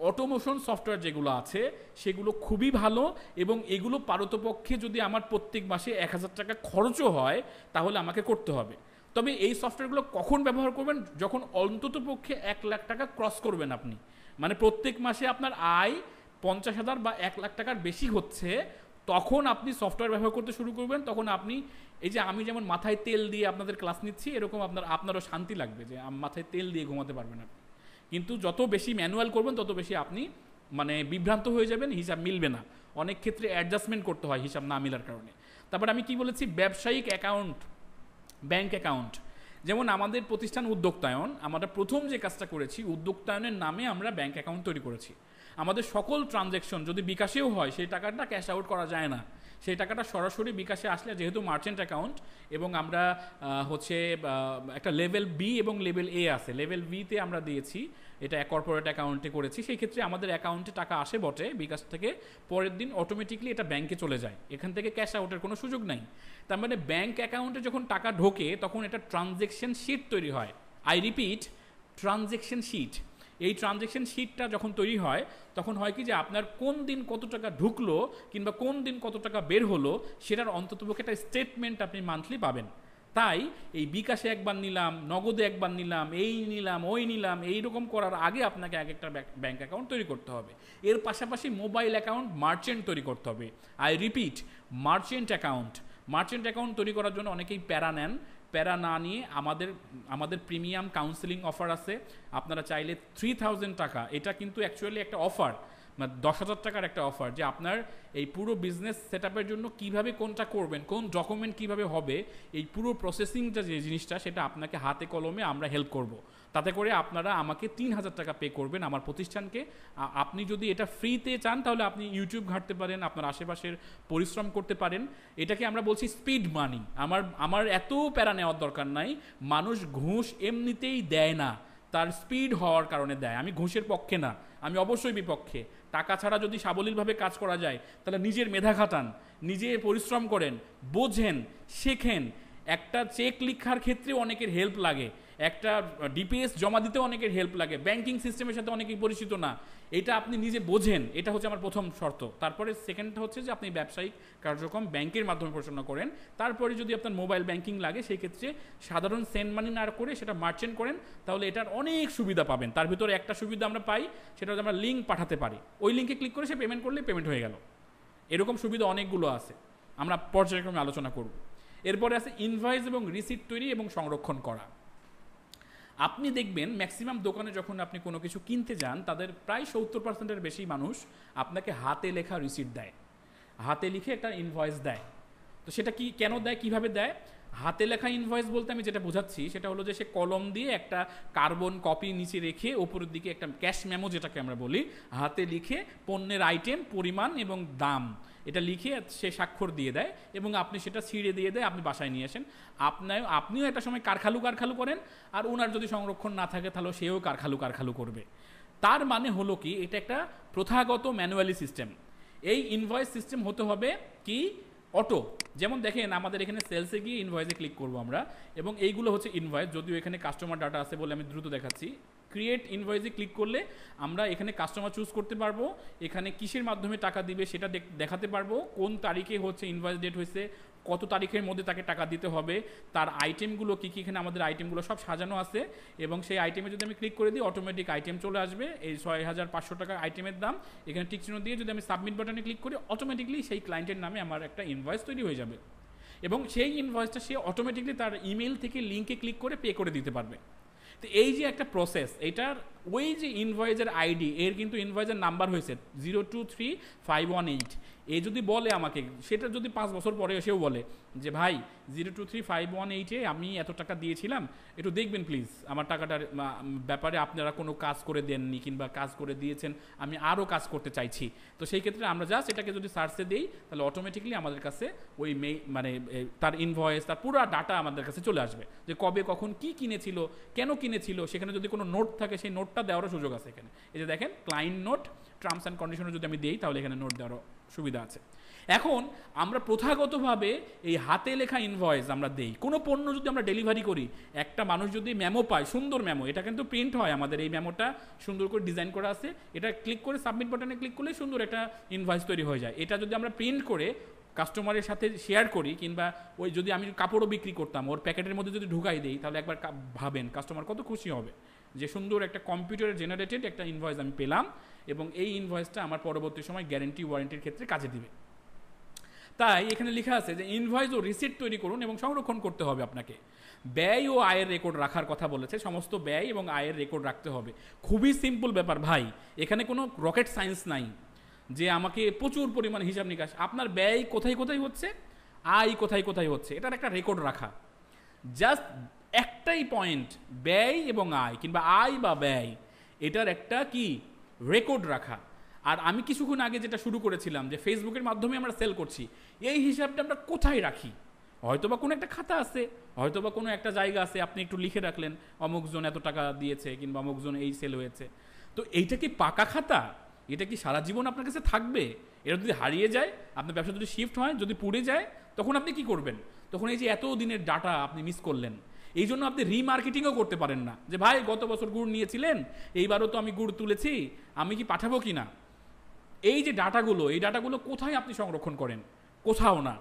অটোমেশন সফটওয়্যার যেগুলো আছে সেগুলো খুবই ভালো এবং এগুলো পারতপক্ষে যদি আমার প্রত্যেক মাসে 1,000 টাকা খরচও হয় তাহলে আমাকে করতে হবে। তবে এই সফটওয়্যারগুলো কখন ব্যবহার করবেন? যখন অন্তত পক্ষে 1,00,000 টাকা ক্রস করবেন আপনি, মানে প্রত্যেক মাসে আপনার আয় 50,000 বা 1,00,000 টাকার বেশি হচ্ছে, তখন আপনি সফটওয়্যার ব্যবহার করতে শুরু করবেন। তখন আপনি এই যে আমি যেমন মাথায় তেল দিয়ে আপনাদের ক্লাস নিচ্ছি, এরকম আপনারও শান্তি লাগবে যে মাথায় তেল দিয়ে ঘুমাতে পারবেন আপনি। কিন্তু যত বেশি ম্যানুয়াল করবেন তত বেশি আপনি মানে বিভ্রান্ত হয়ে যাবেন, হিসাব মিলবে না, অনেক ক্ষেত্রে অ্যাডজাস্টমেন্ট করতে হয় হিসাব না মিলার কারণে। তারপর আমি কি বলেছি, ব্যবসায়িক অ্যাকাউন্ট, ব্যাংক অ্যাকাউন্ট। যেমন আমাদের প্রতিষ্ঠান উদ্যোক্তায়ন, আমরা প্রথম যে কাজটা করেছি উদ্যোক্তায়নের নামে আমরা ব্যাংক অ্যাকাউন্ট তৈরি করেছি। আমাদের সকল ট্রানজ্যাকশন যদি বিকাশেও হয় সেই টাকাটা ক্যাশ আউট করা যায় না, সেই টাকাটা সরাসরি বিকাশে আসলে, যেহেতু মার্চেন্ট অ্যাকাউন্ট এবং আমরা হচ্ছে একটা লেভেল বি এবং লেভেল এ আছে, লেভেল বিতে আমরা দিয়েছি, এটা কর্পোরেট অ্যাকাউন্টে করেছি, সেই ক্ষেত্রে আমাদের অ্যাকাউন্টে টাকা আসে বটে বিকাশ থেকে, পরের দিন অটোমেটিকলি এটা ব্যাংকে চলে যায়, এখান থেকে ক্যাশ আউটের কোনো সুযোগ নাই। তার মানে ব্যাংক অ্যাকাউন্টে যখন টাকা ঢোকে তখন এটা ট্রানজ্যাকশন শিট তৈরি হয়। I repeat, transaction sheet. এই ট্রানজ্যাকশন শিটটা যখন তৈরি হয় তখন হয় কি যে আপনার কোন দিন কত টাকা ঢুকলো কিংবা কোন দিন কত টাকা বের হলো সেটার অন্ততপক্ষে একটা স্টেটমেন্ট আপনি মান্থলি পাবেন। তাই এই বিকাশে একবার নিলাম, নগদে একবার নিলাম, এই নিলাম, ওই নিলাম, এইরকম করার আগে আপনাকে এক একটা ব্যাংক অ্যাকাউন্ট তৈরি করতে হবে। এর পাশাপাশি মোবাইল অ্যাকাউন্ট, মার্চেন্ট তৈরি করতে হবে। I repeat, merchant account. Merchant account তৈরি করার জন্য অনেকেই প্যারা নেন, প্যারা না নিয়ে আমাদের প্রিমিয়াম কাউন্সেলিং অফার আছে। আপনারা চাইলে 3,000 টাকা, এটা কিন্তু অ্যাকচুয়ালি একটা অফার, মানে 10,000 টাকার একটা অফার, যে আপনার এই পুরো বিজনেস সেট আপের জন্য কীভাবে কোনটা করবেন, কোন ডকুমেন্ট কীভাবে হবে, এই পুরো প্রসেসিংটা যে জিনিসটা সেটা আপনাকে হাতে কলমে আমরা হেল্প করব। তাতে করে আপনারা আমাকে 3,000 টাকা পে করবেন আমার প্রতিষ্ঠানকে। আপনি যদি এটা ফ্রিতে চান তাহলে আপনি ইউটিউব ঘাঁটতে পারেন, আপনার আশেপাশের পরিশ্রম করতে পারেন। এটাকে আমরা বলছি স্পিড মানি। আমার এত প্যারা নেওয়ার দরকার নাই। মানুষ ঘুষ এমনিতেই দেয় না, তার স্পিড হওয়ার কারণে দেয়। আমি ঘুষের পক্ষে না, আমি অবশ্যই বিপক্ষে। টাকা ছাড়া যদি সাবলীলভাবে কাজ করা যায় তাহলে নিজের মেধা খাটান, নিজে পরিশ্রম করেন, বোঝেন, শেখেন। একটা চেক লেখার ক্ষেত্রে অনেকের হেল্প লাগে, একটা ডিপিএস জমা দিতে অনেকের হেল্প লাগে, ব্যাংকিং সিস্টেমের সাথে অনেকেই পরিচিত না, এটা আপনি নিজে বোঝেন। এটা হচ্ছে আমার প্রথম শর্ত। তারপরে সেকেন্ডটা হচ্ছে যে আপনি ব্যবসায়িক কার্যক্রম ব্যাংকের মাধ্যমে পরিচালনা করেন। তারপরে যদি আপনার মোবাইল ব্যাংকিং লাগে সেই ক্ষেত্রে সাধারণ সেন্ড মানি না করে সেটা মার্চেন্ট করেন, তাহলে এটার অনেক সুবিধা পাবেন। তার ভিতরে একটা সুবিধা আমরা পাই, সেটা হচ্ছে আমরা লিঙ্ক পাঠাতে পারি, ওই লিঙ্কে ক্লিক করে সে পেমেন্ট করলে পেমেন্ট হয়ে গেল। এরকম সুবিধা অনেকগুলো আছে, আমরা পর্যায়ক্রমে আলোচনা করব। এরপরে আছে ইনভয়েস এবং রিসিট তৈরি এবং সংরক্ষণ করা। আপনি দেখবেন ম্যাক্সিমাম দোকানে যখন আপনি কোনো কিছু কিনতে যান তাদের প্রায় 70%-এর বেশি মানুষ আপনাকে হাতে লেখা রিসিট দেয়, হাতে লিখে একটা ইনভয়েস দেয়। তো সেটা কি কেন দেয়, কিভাবে দেয়? হাতে লেখা ইনভয়েস বলতে আমি যেটা বোঝাচ্ছি সেটা হলো যে সে কলম দিয়ে একটা কার্বন কপি নিচে রেখে ওপরের দিকে একটা ক্যাশ মেমো যেটাকে আমরা বলি, হাতে লিখে পণ্যের আইটেম, পরিমাণ এবং দাম এটা লিখে সে স্বাক্ষর দিয়ে দেয় এবং আপনি সেটা ছিঁড়ে দিয়ে দেয়, আপনি বাসায় নিয়ে আসেন। আপনিও একটা সময় কারখালু করেন, আর ওনার যদি সংরক্ষণ না থাকে তাহলে সেও কারখালু করবে। তার মানে হলো কি, এটা একটা প্রথাগত ম্যানুয়ালি সিস্টেম। এই ইনভয়েস সিস্টেম হতে হবে কি অটো। যেমন দেখেন আমাদের এখানে সেলসে গিয়ে ইনভয়েসে ক্লিক করবো আমরা, এবং এইগুলো হচ্ছে ইনভয়েস, যদিও এখানে কাস্টমার ডাটা আছে বলে আমি দ্রুত দেখাচ্ছি। ক্রিয়েট ইনভয়েসে ক্লিক করলে আমরা এখানে কাস্টমার চুজ করতে পারবো, এখানে কিসের মাধ্যমে টাকা দিবে সেটা দেখাতে পারবো, কোন তারিখে হচ্ছে ইনভয়েস ডেট হয়েছে, কত তারিখের মধ্যে তাকে টাকা দিতে হবে, তার আইটেমগুলো কী কী, এখানে আমাদের আইটেমগুলো সব সাজানো আছে। এবং সেই আইটেমে যদি আমি ক্লিক করে দিই অটোমেটিক আইটেম চলে আসবে, এই 6500 টাকা আইটেমের দাম। এখানে টিক চিহ্ন দিয়ে যদি আমি সাবমিট বাটনে ক্লিক করি অটোমেটিকলি সেই ক্লায়েন্টের নামে আমার একটা ইনভয়েস তৈরি হয়ে যাবে, এবং সেই ইনভয়েসটা সে অটোমেটিকলি তার ইমেল থেকে লিঙ্কে ক্লিক করে পে করে দিতে পারবে। তো এই যে একটা প্রসেস, এটার ওই যে ইনভয়েসের আইডি, এর কিন্তু ইনভয়েসের নাম্বার হয়েছে 023518। এ যদি বলে আমাকে, সেটা যদি 5 বছর পরে এসেও বলে যে ভাই 023518-এ আমি এত টাকা দিয়েছিলাম, একটু দেখবেন প্লিজ আমার টাকাটার ব্যাপারে, আপনারা কোনো কাজ করে দেননি কিংবা কাজ করে দিয়েছেন, আমি আরও কাজ করতে চাইছি। তো সেই ক্ষেত্রে আমরা জাস্ট এটাকে যদি সার্চে দিই তাহলে অটোমেটিকলি আমাদের কাছে ওই মানে তার ইনভয়েস, তার পুরো ডাটা আমাদের কাছে চলে আসবে, যে কবে কখন কি কিনেছিল, কেন কিনেছিল, সেখানে যদি কোনো নোট থাকে সেই নোটটা দেওয়ারও সুযোগ আছে এখানে। এই যে দেখেন ক্লায়েন্ট নোট, টার্মস অ্যান্ড কন্ডিশনে যদি আমি দিই তাহলে এখানে নোট দেওয়ারও সুবিধা আছে। এখন আমরা প্রথাগতভাবে এই হাতে লেখা ইনভয়েস আমরা দেই, কোনো পণ্য যদি আমরা ডেলিভারি করি, একটা মানুষ যদি মেমো পায়, সুন্দর মেমো, এটা কিন্তু প্রিন্ট হয়, আমাদের এই মেমোটা সুন্দর করে ডিজাইন করা আছে, এটা ক্লিক করে সাবমিট বাটনে ক্লিক করলে সুন্দর একটা ইনভয়েস তৈরি হয়ে যায়। এটা যদি আমরা প্রিন্ট করে কাস্টমারের সাথে শেয়ার করি, কিংবা ওই যদি আমি কাপড়ও বিক্রি করতাম ওর প্যাকেটের মধ্যে যদি ঢুকাই দিই, তাহলে একবার ভাবেন কাস্টমার কত খুশি হবে যে সুন্দর একটা কম্পিউটারে জেনারেটেড একটা ইনভয়েস আমি পেলাম, এবং এই ইনভয়েসটা আমার পরবর্তী সময় গ্যারেন্টি ওয়ারেন্টির ক্ষেত্রে কাজে দিবে। তাই এখানে লেখা আছে যে ইনভয়েস ও রিসিট তৈরি করুন এবং সংরক্ষণ করতে হবে আপনাকে। ব্যয় ও আয়ের রেকর্ড রাখার কথা বলেছে, সমস্ত ব্যয় এবং আয়ের রেকর্ড রাখতে হবে। খুবই সিম্পল ব্যাপার ভাই, এখানে কোনো রকেট সায়েন্স নাই যে আমাকে প্রচুর পরিমাণ হিসাব নিকাশ, আপনার ব্যয় কোথায় কোথায় হচ্ছে, আয় কোথায় কোথায় হচ্ছে, এটার একটা রেকর্ড রাখা। জাস্ট একটাই পয়েন্ট, ব্যয় এবং আয়, কিংবা আয় বা ব্যয়, এটার একটা কি রেকর্ড রাখা। আর আমি কিছুক্ষণ আগে যেটা শুরু করেছিলাম যে ফেসবুকের মাধ্যমে আমরা সেল করছি, এই হিসাবটা আমরা কোথায় রাখি? হয়তোবা কোনো একটা খাতা আছে, হয়তোবা কোনো একটা জায়গা আছে, আপনি একটু লিখে রাখলেন অমুকজন এত টাকা দিয়েছে কিংবা অমুকজন এই সেল হয়েছে। তো এইটা কি পাকা খাতা? এটা কি সারা জীবন আপনার কাছে থাকবে? এটা যদি হারিয়ে যায়, আপনার ব্যবসা যদি শিফট হয়, যদি পুড়ে যায়, তখন আপনি কি করবেন? তখন এই যে এত দিনের ডাটা আপনি মিস করলেন। এই জন্য আপনি রিমার্কেটিংও করতে পারেন না, যে ভাই গত বছর গুড় নিয়েছিলেন, এইবারও তো আমি গুড় তুলেছি, আমি কি পাঠাবো কি না। এই যে ডাটাগুলো, এই ডাটাগুলো কোথায় আপনি সংরক্ষণ করেন? কোথাও না।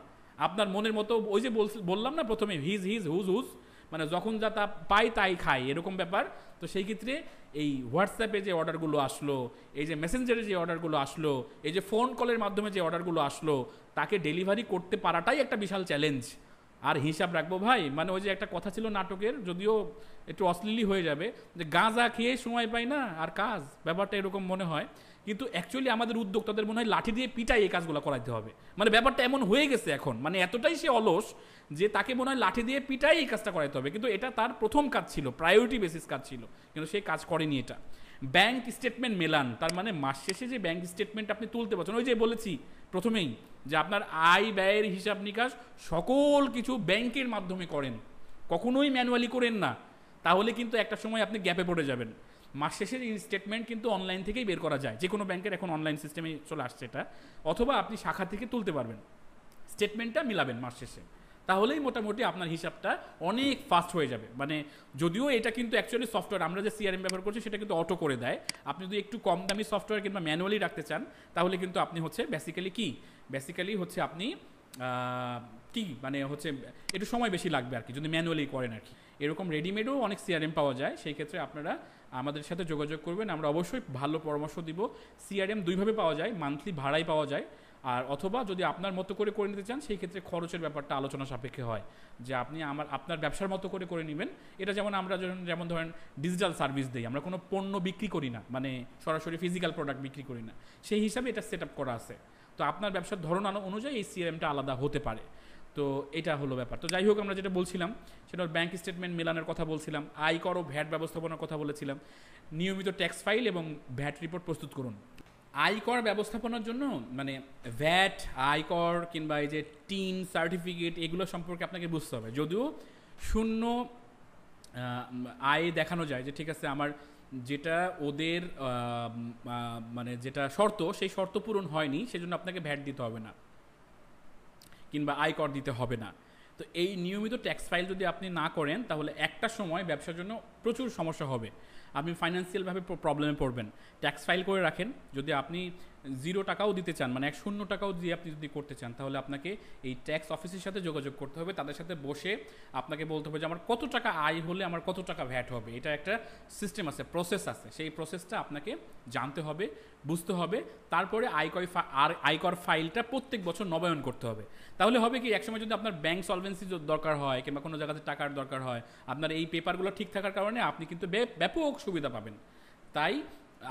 আপনার মনের মতো, ওই যে বললাম না প্রথমে, হিজ হিজ হুজ হুজ, মানে যখন যা তা পাই তাই খাই, এরকম ব্যাপার। তো সেই ক্ষেত্রে এই হোয়াটসঅ্যাপে যে অর্ডারগুলো আসলো, এই যে মেসেঞ্জারে যে অর্ডারগুলো আসলো, এই যে ফোন কলের মাধ্যমে যে অর্ডারগুলো আসলো, তাকে ডেলিভারি করতে পারাটাই একটা বিশাল চ্যালেঞ্জ। আর হিসাব রাখবো ভাই, মানে ওই যে একটা কথা ছিল নাটকের, যদিও একটু অশ্লীলই হয়ে যাবে, যে গাঁজা খেয়ে সময় পাই না আর কাজ, ব্যাপারটা এরকম মনে হয়। কিন্তু অ্যাকচুয়ালি আমাদের উদ্যোক্তাদের মনে হয় লাঠি দিয়ে পিটাই এই কাজগুলো করাতে হবে, মানে ব্যাপারটা এমন হয়ে গেছে এখন, মানে এতটাই সে অলস যে তাকে মনে হয় লাঠি দিয়ে পিটাই এই কাজটা করাতে হবে। কিন্তু এটা তার প্রথম কাজ ছিল, প্রায়োরিটি বেসিস কাজ ছিল, কিন্তু সে কাজ করেনি এটা। ব্যাংক স্টেটমেন্ট মেলান, তার মানে মাস শেষে যে ব্যাংক স্টেটমেন্ট আপনি তুলতে পারছেন, ওই যে বলেছি প্রথমেই যে আপনার আয় ব্যয়ের হিসাব নিকাশ সকল কিছু ব্যাংকের মাধ্যমে করেন, কখনোই ম্যানুয়ালি করেন না, তাহলে কিন্তু একটা সময় আপনি গ্যাপে পড়ে যাবেন। মাস শেষের স্টেটমেন্ট কিন্তু অনলাইন থেকেই বের করা যায়, যে কোনো ব্যাংকের এখন অনলাইন সিস্টেমে চলে আসছে এটা, অথবা আপনি শাখা থেকে তুলতে পারবেন, স্টেটমেন্টটা মিলাবেন মাস শেষে, তাহলেই মোটামুটি আপনার হিসাবটা অনেক ফাস্ট হয়ে যাবে। মানে যদিও এটা কিন্তু অ্যাকচুয়ালি সফটওয়্যার, আমরা যে সিআরএম ব্যবহার করছি সেটা কিন্তু অটো করে দেয়। আপনি যদি একটু কম দামি সফটওয়্যার কিংবা ম্যানুয়ালি রাখতে চান, তাহলে কিন্তু আপনি হচ্ছে বেসিক্যালি হচ্ছে আপনি কি মানে হচ্ছে একটু সময় বেশি লাগবে আর কি, যদি ম্যানুয়ালি করেন আর কি। এরকম রেডিমেডও অনেক সিআরএম পাওয়া যায়, সেই ক্ষেত্রে আপনারা আমাদের সাথে যোগাযোগ করবেন, আমরা অবশ্যই ভালো পরামর্শ দিব। সিআরএম দুইভাবে পাওয়া যায়, মান্থলি ভাড়াই পাওয়া যায়, আর অথবা যদি আপনার মতো করে নিতে চান সেই ক্ষেত্রে খরচের ব্যাপারটা আলোচনা সাপেক্ষে হয়, যে আপনি আপনার ব্যবসার মতো করে নেবেন। এটা যেমন আমরা যেমন ধরেন ডিজিটাল সার্ভিস দিই, আমরা কোনো পণ্য বিক্রি করি না, মানে সরাসরি ফিজিক্যাল প্রোডাক্ট বিক্রি করি না, সেই হিসাবে এটা সেট আপ করা আছে। তো আপনার ব্যবসার ধরন অনুযায়ী এই সিআরএমটা আলাদা হতে পারে। তো এটা হলো ব্যাপার। তো যাই হোক, আমরা যেটা বলছিলাম সেটা ব্যাংক স্টেটমেন্ট মেলানোর কথা বলছিলাম, আয়কর ও ভ্যাট ব্যবস্থাপনার কথা বলেছিলাম, নিয়মিত ট্যাক্স ফাইল এবং ভ্যাট রিপোর্ট প্রস্তুত করুন। আয়কর ব্যবস্থাপনার জন্য মানে ভ্যাট, আয়কর কিংবা এই যে টিন সার্টিফিকেট, এগুলো সম্পর্কে আপনাকে বুঝতে হবে। যদিও শূন্য আয় দেখানো যায় যে ঠিক আছে আমার যেটা ওদের মানে যেটা শর্ত সেই শর্ত পূরণ হয়নি, সেজন্য আপনাকে ভ্যাট দিতে হবে না কিংবা আয়কর দিতে হবে না। তো এই নিয়মিত ট্যাক্স ফাইল যদি আপনি না করেন তাহলে একটা সময় ব্যবসার জন্য প্রচুর সমস্যা হবে, আপনি ফাইন্যান্সিয়ালভাবে প্রবলেমে পড়বেন। ট্যাক্স ফাইল করে রাখেন, যদি আপনি 0 টাকাও দিতে চান, মানে 0 টাকাও দিয়ে আপনি যদি করতে চান, তাহলে আপনাকে এই ট্যাক্স অফিসের সাথে যোগাযোগ করতে হবে, তাদের সাথে বসে আপনাকে বলতে হবে যে আমার কত টাকা আয় হলে আমার কত টাকা ভ্যাট হবে। এটা একটা সিস্টেম আছে, প্রসেস আছে, সেই প্রসেসটা আপনাকে জানতে হবে, বুঝতে হবে। তারপরে আয়কর ফাইলটা প্রত্যেক বছর নবায়ন করতে হবে। তাহলে হবে কি, একসময় যদি আপনার ব্যাংক সলভেন্সি দরকার হয় কিংবা কোনো জায়গাতে টাকার দরকার হয়, আপনার এই পেপারগুলো ঠিক থাকার কারণে আপনি কিন্তু ব্যাপক সুবিধা পাবেন। তাই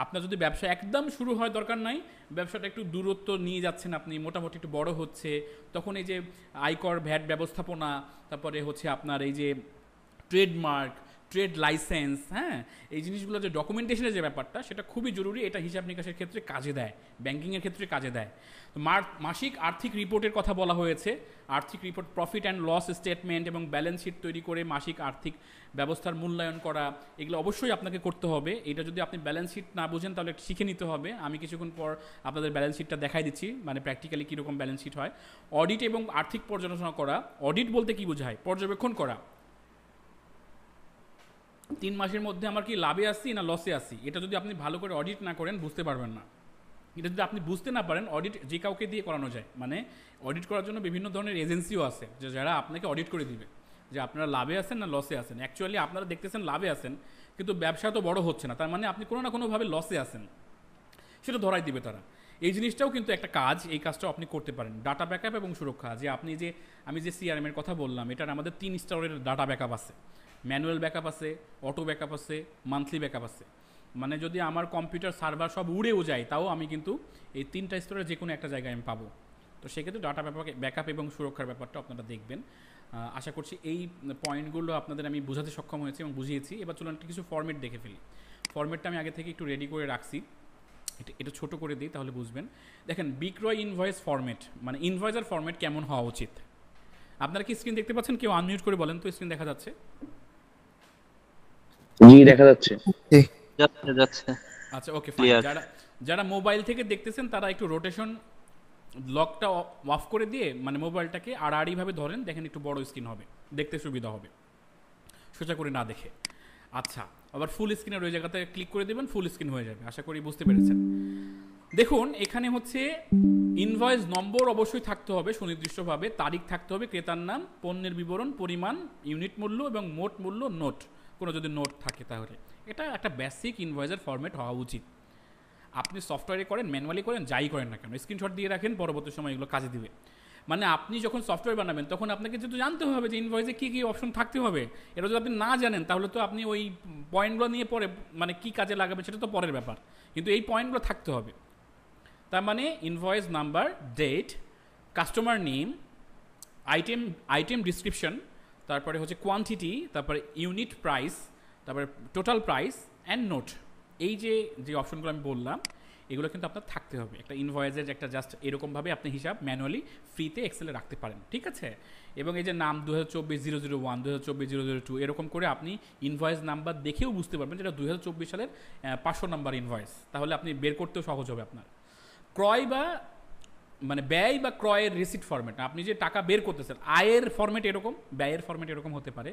আপনার যদি ব্যবসা একদম শুরু হয় দরকার নাই, ব্যবসাটা একটু দূরত্ব নিয়ে যাচ্ছেন আপনি, মোটামুটি একটু বড় হচ্ছে, তখন এই যে আয়কর ভ্যাট ব্যবস্থাপনা, তারপরে হচ্ছে আপনার এই যে ট্রেডমার্ক, ট্রেড লাইসেন্স, হ্যাঁ, এই জিনিসগুলো যে ডকুমেন্টেশনের যে ব্যাপারটা, সেটা খুবই জরুরি। এটা হিসাব নিকাশের ক্ষেত্রে কাজে দেয়, ব্যাংকিংয়ের ক্ষেত্রে কাজে দেয়। তো মাসিক আর্থিক রিপোর্টের কথা বলা হয়েছে। আর্থিক রিপোর্ট, প্রফিট অ্যান্ড লস স্টেটমেন্ট এবং ব্যালেন্স শিট তৈরি করে মাসিক আর্থিক ব্যবস্থার মূল্যায়ন করা, এগুলো অবশ্যই আপনাকে করতে হবে। এটা যদি আপনি ব্যালেন্স শিট না বুঝেন তাহলে শিখে নিতে হবে। আমি কিছুক্ষণ পর আপনাদের ব্যালেন্স শিটটা দেখাই দিচ্ছি, মানে প্র্যাকটিক্যালি কীরকম ব্যালেন্স শিট হয়। অডিট এবং আর্থিক পর্যালোচনা করা। অডিট বলতে কি বোঝায়? পর্যবেক্ষণ করা। 3 মাসের মধ্যে আমার কি লাভে আসছি না লসে আসছি, এটা যদি আপনি ভালো করে অডিট না করেন বুঝতে পারবেন না। এটা যদি আপনি বুঝতে না পারেন, অডিট যে কাউকে দিয়ে করানো যায়, মানে অডিট করার জন্য বিভিন্ন ধরনের এজেন্সিও আছে যে যারা আপনাকে অডিট করে দিবে যে আপনারা লাভে আছেন না লসে আছেন। অ্যাকচুয়ালি আপনারা দেখতেছেন লাভে আছেন, কিন্তু ব্যবসা তো বড় হচ্ছে না, তার মানে আপনি কোনো না কোনোভাবে লসে আছেন, সেটা ধরাই দিবে তারা। এই জিনিসটাও কিন্তু একটা কাজ, এই কাজটাও আপনি করতে পারেন। ডাটা ব্যাকআপ এবং সুরক্ষা, যে আপনি যে আমি যে সিআরএম এর কথা বললাম, এটার আমাদের 3 স্তরের ডাটা ব্যাকআপ আছে। ম্যানুয়াল ব্যাকআপ আছে, অটো ব্যাকআপ আছে, মান্থলি ব্যাকআপ আছে। মানে যদি আমার কম্পিউটার সার্ভার সব উড়েও যায়, তাও আমি কিন্তু এই 3টা স্তরের যে কোনো একটা জায়গায় আমি পাবো। তো সেক্ষেত্রে ডাটা ব্যাকআপ এবং সুরক্ষার ব্যাপারটা আপনারা দেখবেন। আশা করছি এই পয়েন্টগুলো আপনাদের আমি বোঝাতে সক্ষম হয়েছি এবং বুঝিয়েছি। এবার চলুন কিছু ফরম্যাট দেখে ফেলি। ফরম্যাটটা আমি আগে থেকে একটু রেডি করে রাখছি, এটা ছোটো করে দিই তাহলে বুঝবেন। দেখেন, বিক্রয় ইনভয়েস ফরম্যাট, মানে ইনভয়েসের ফরম্যাট কেমন হওয়া উচিত। আপনারা কি স্ক্রিন দেখতে পাচ্ছেন? কেউ আনমিউট করে বলেন তো, স্ক্রিন দেখা যাচ্ছে? জি দেখা যাচ্ছে। যাচ্ছে। আচ্ছা, ওকে, ফাইন। যারা মোবাইল থেকে দেখতেছেন তারা একটু রোটেশন লকটা অফ করে দিয়ে, মানে মোবাইলটাকে আড়াআড়িভাবে ধরেন, দেখেন একটু বড় স্ক্রিন হবে, দেখতে সুবিধা হবে সোজা করে না দেখে। আচ্ছা, আবার ফুল স্ক্রিনের ওই জায়গাতে ক্লিক করে দেবেন, ফুল স্ক্রিন হয়ে যাবে। আশা করি বুঝতে পেরেছেন। দেখুন, এখানে হচ্ছে ইনভয়েস নম্বর অবশ্যই থাকতে হবে সুনির্দিষ্টভাবে, তারিখ থাকতে হবে, ক্রেতার নাম, পণ্যের বিবরণ, পরিমাণ, ইউনিট মূল্য এবং মোট মূল্য, নোট, কোনো যদি নোট থাকে তাহলে। এটা একটা বেসিক ইনভয়েসের ফরম্যাট হওয়া উচিত। আপনি সফটওয়্যারে করেন, ম্যানুয়ালি করেন, যাই করেন না কেন, স্ক্রিনশট দিয়ে রাখেন, পরবর্তী সময় এগুলো কাজে দিবে। মানে আপনি যখন সফটওয়্যার বানাবেন তখন আপনাকে যেহেতু জানতে হবে যে ইনভয়েসে কী কী অপশন থাকতে হবে। এটা যদি আপনি না জানেন তাহলে তো আপনি ওই পয়েন্টগুলো নিয়ে পরে মানে কী কাজে লাগাবে সেটা তো পরের ব্যাপার, কিন্তু এই পয়েন্টগুলো থাকতে হবে। তার মানে invoice number, date, customer name, item description, তারপরে হচ্ছে কোয়ান্টিটি, তারপরে ইউনিট প্রাইস, তারপরে টোটাল প্রাইস অ্যান্ড নোট। এই যে অপশনগুলো আমি বললাম, এগুলো কিন্তু আপনার থাকতে হবে। একটা ইনভয়েসের একটা জাস্ট এরকমভাবে আপনি হিসাব ম্যানুয়ালি ফ্রিতে এক্সেলে রাখতে পারেন, ঠিক আছে। এবং এই যে নাম 2024-001, 2024-002 এরকম করে আপনি ইনভয়েস নাম্বার দেখেও বুঝতে পারবেন যেটা 2024 সালের 500 নাম্বার ইনভয়েস, তাহলে আপনি বের করতেও সহজ হবে আপনার। ক্রয় বা মানে ব্যয় বা ক্রয়ের রিসিট ফরম্যাট, আপনি যে টাকা বের করতেছেন, আয়ের ফরম্যাট এরকম, ব্যয়ের ফরম্যাট এরকম হতে পারে।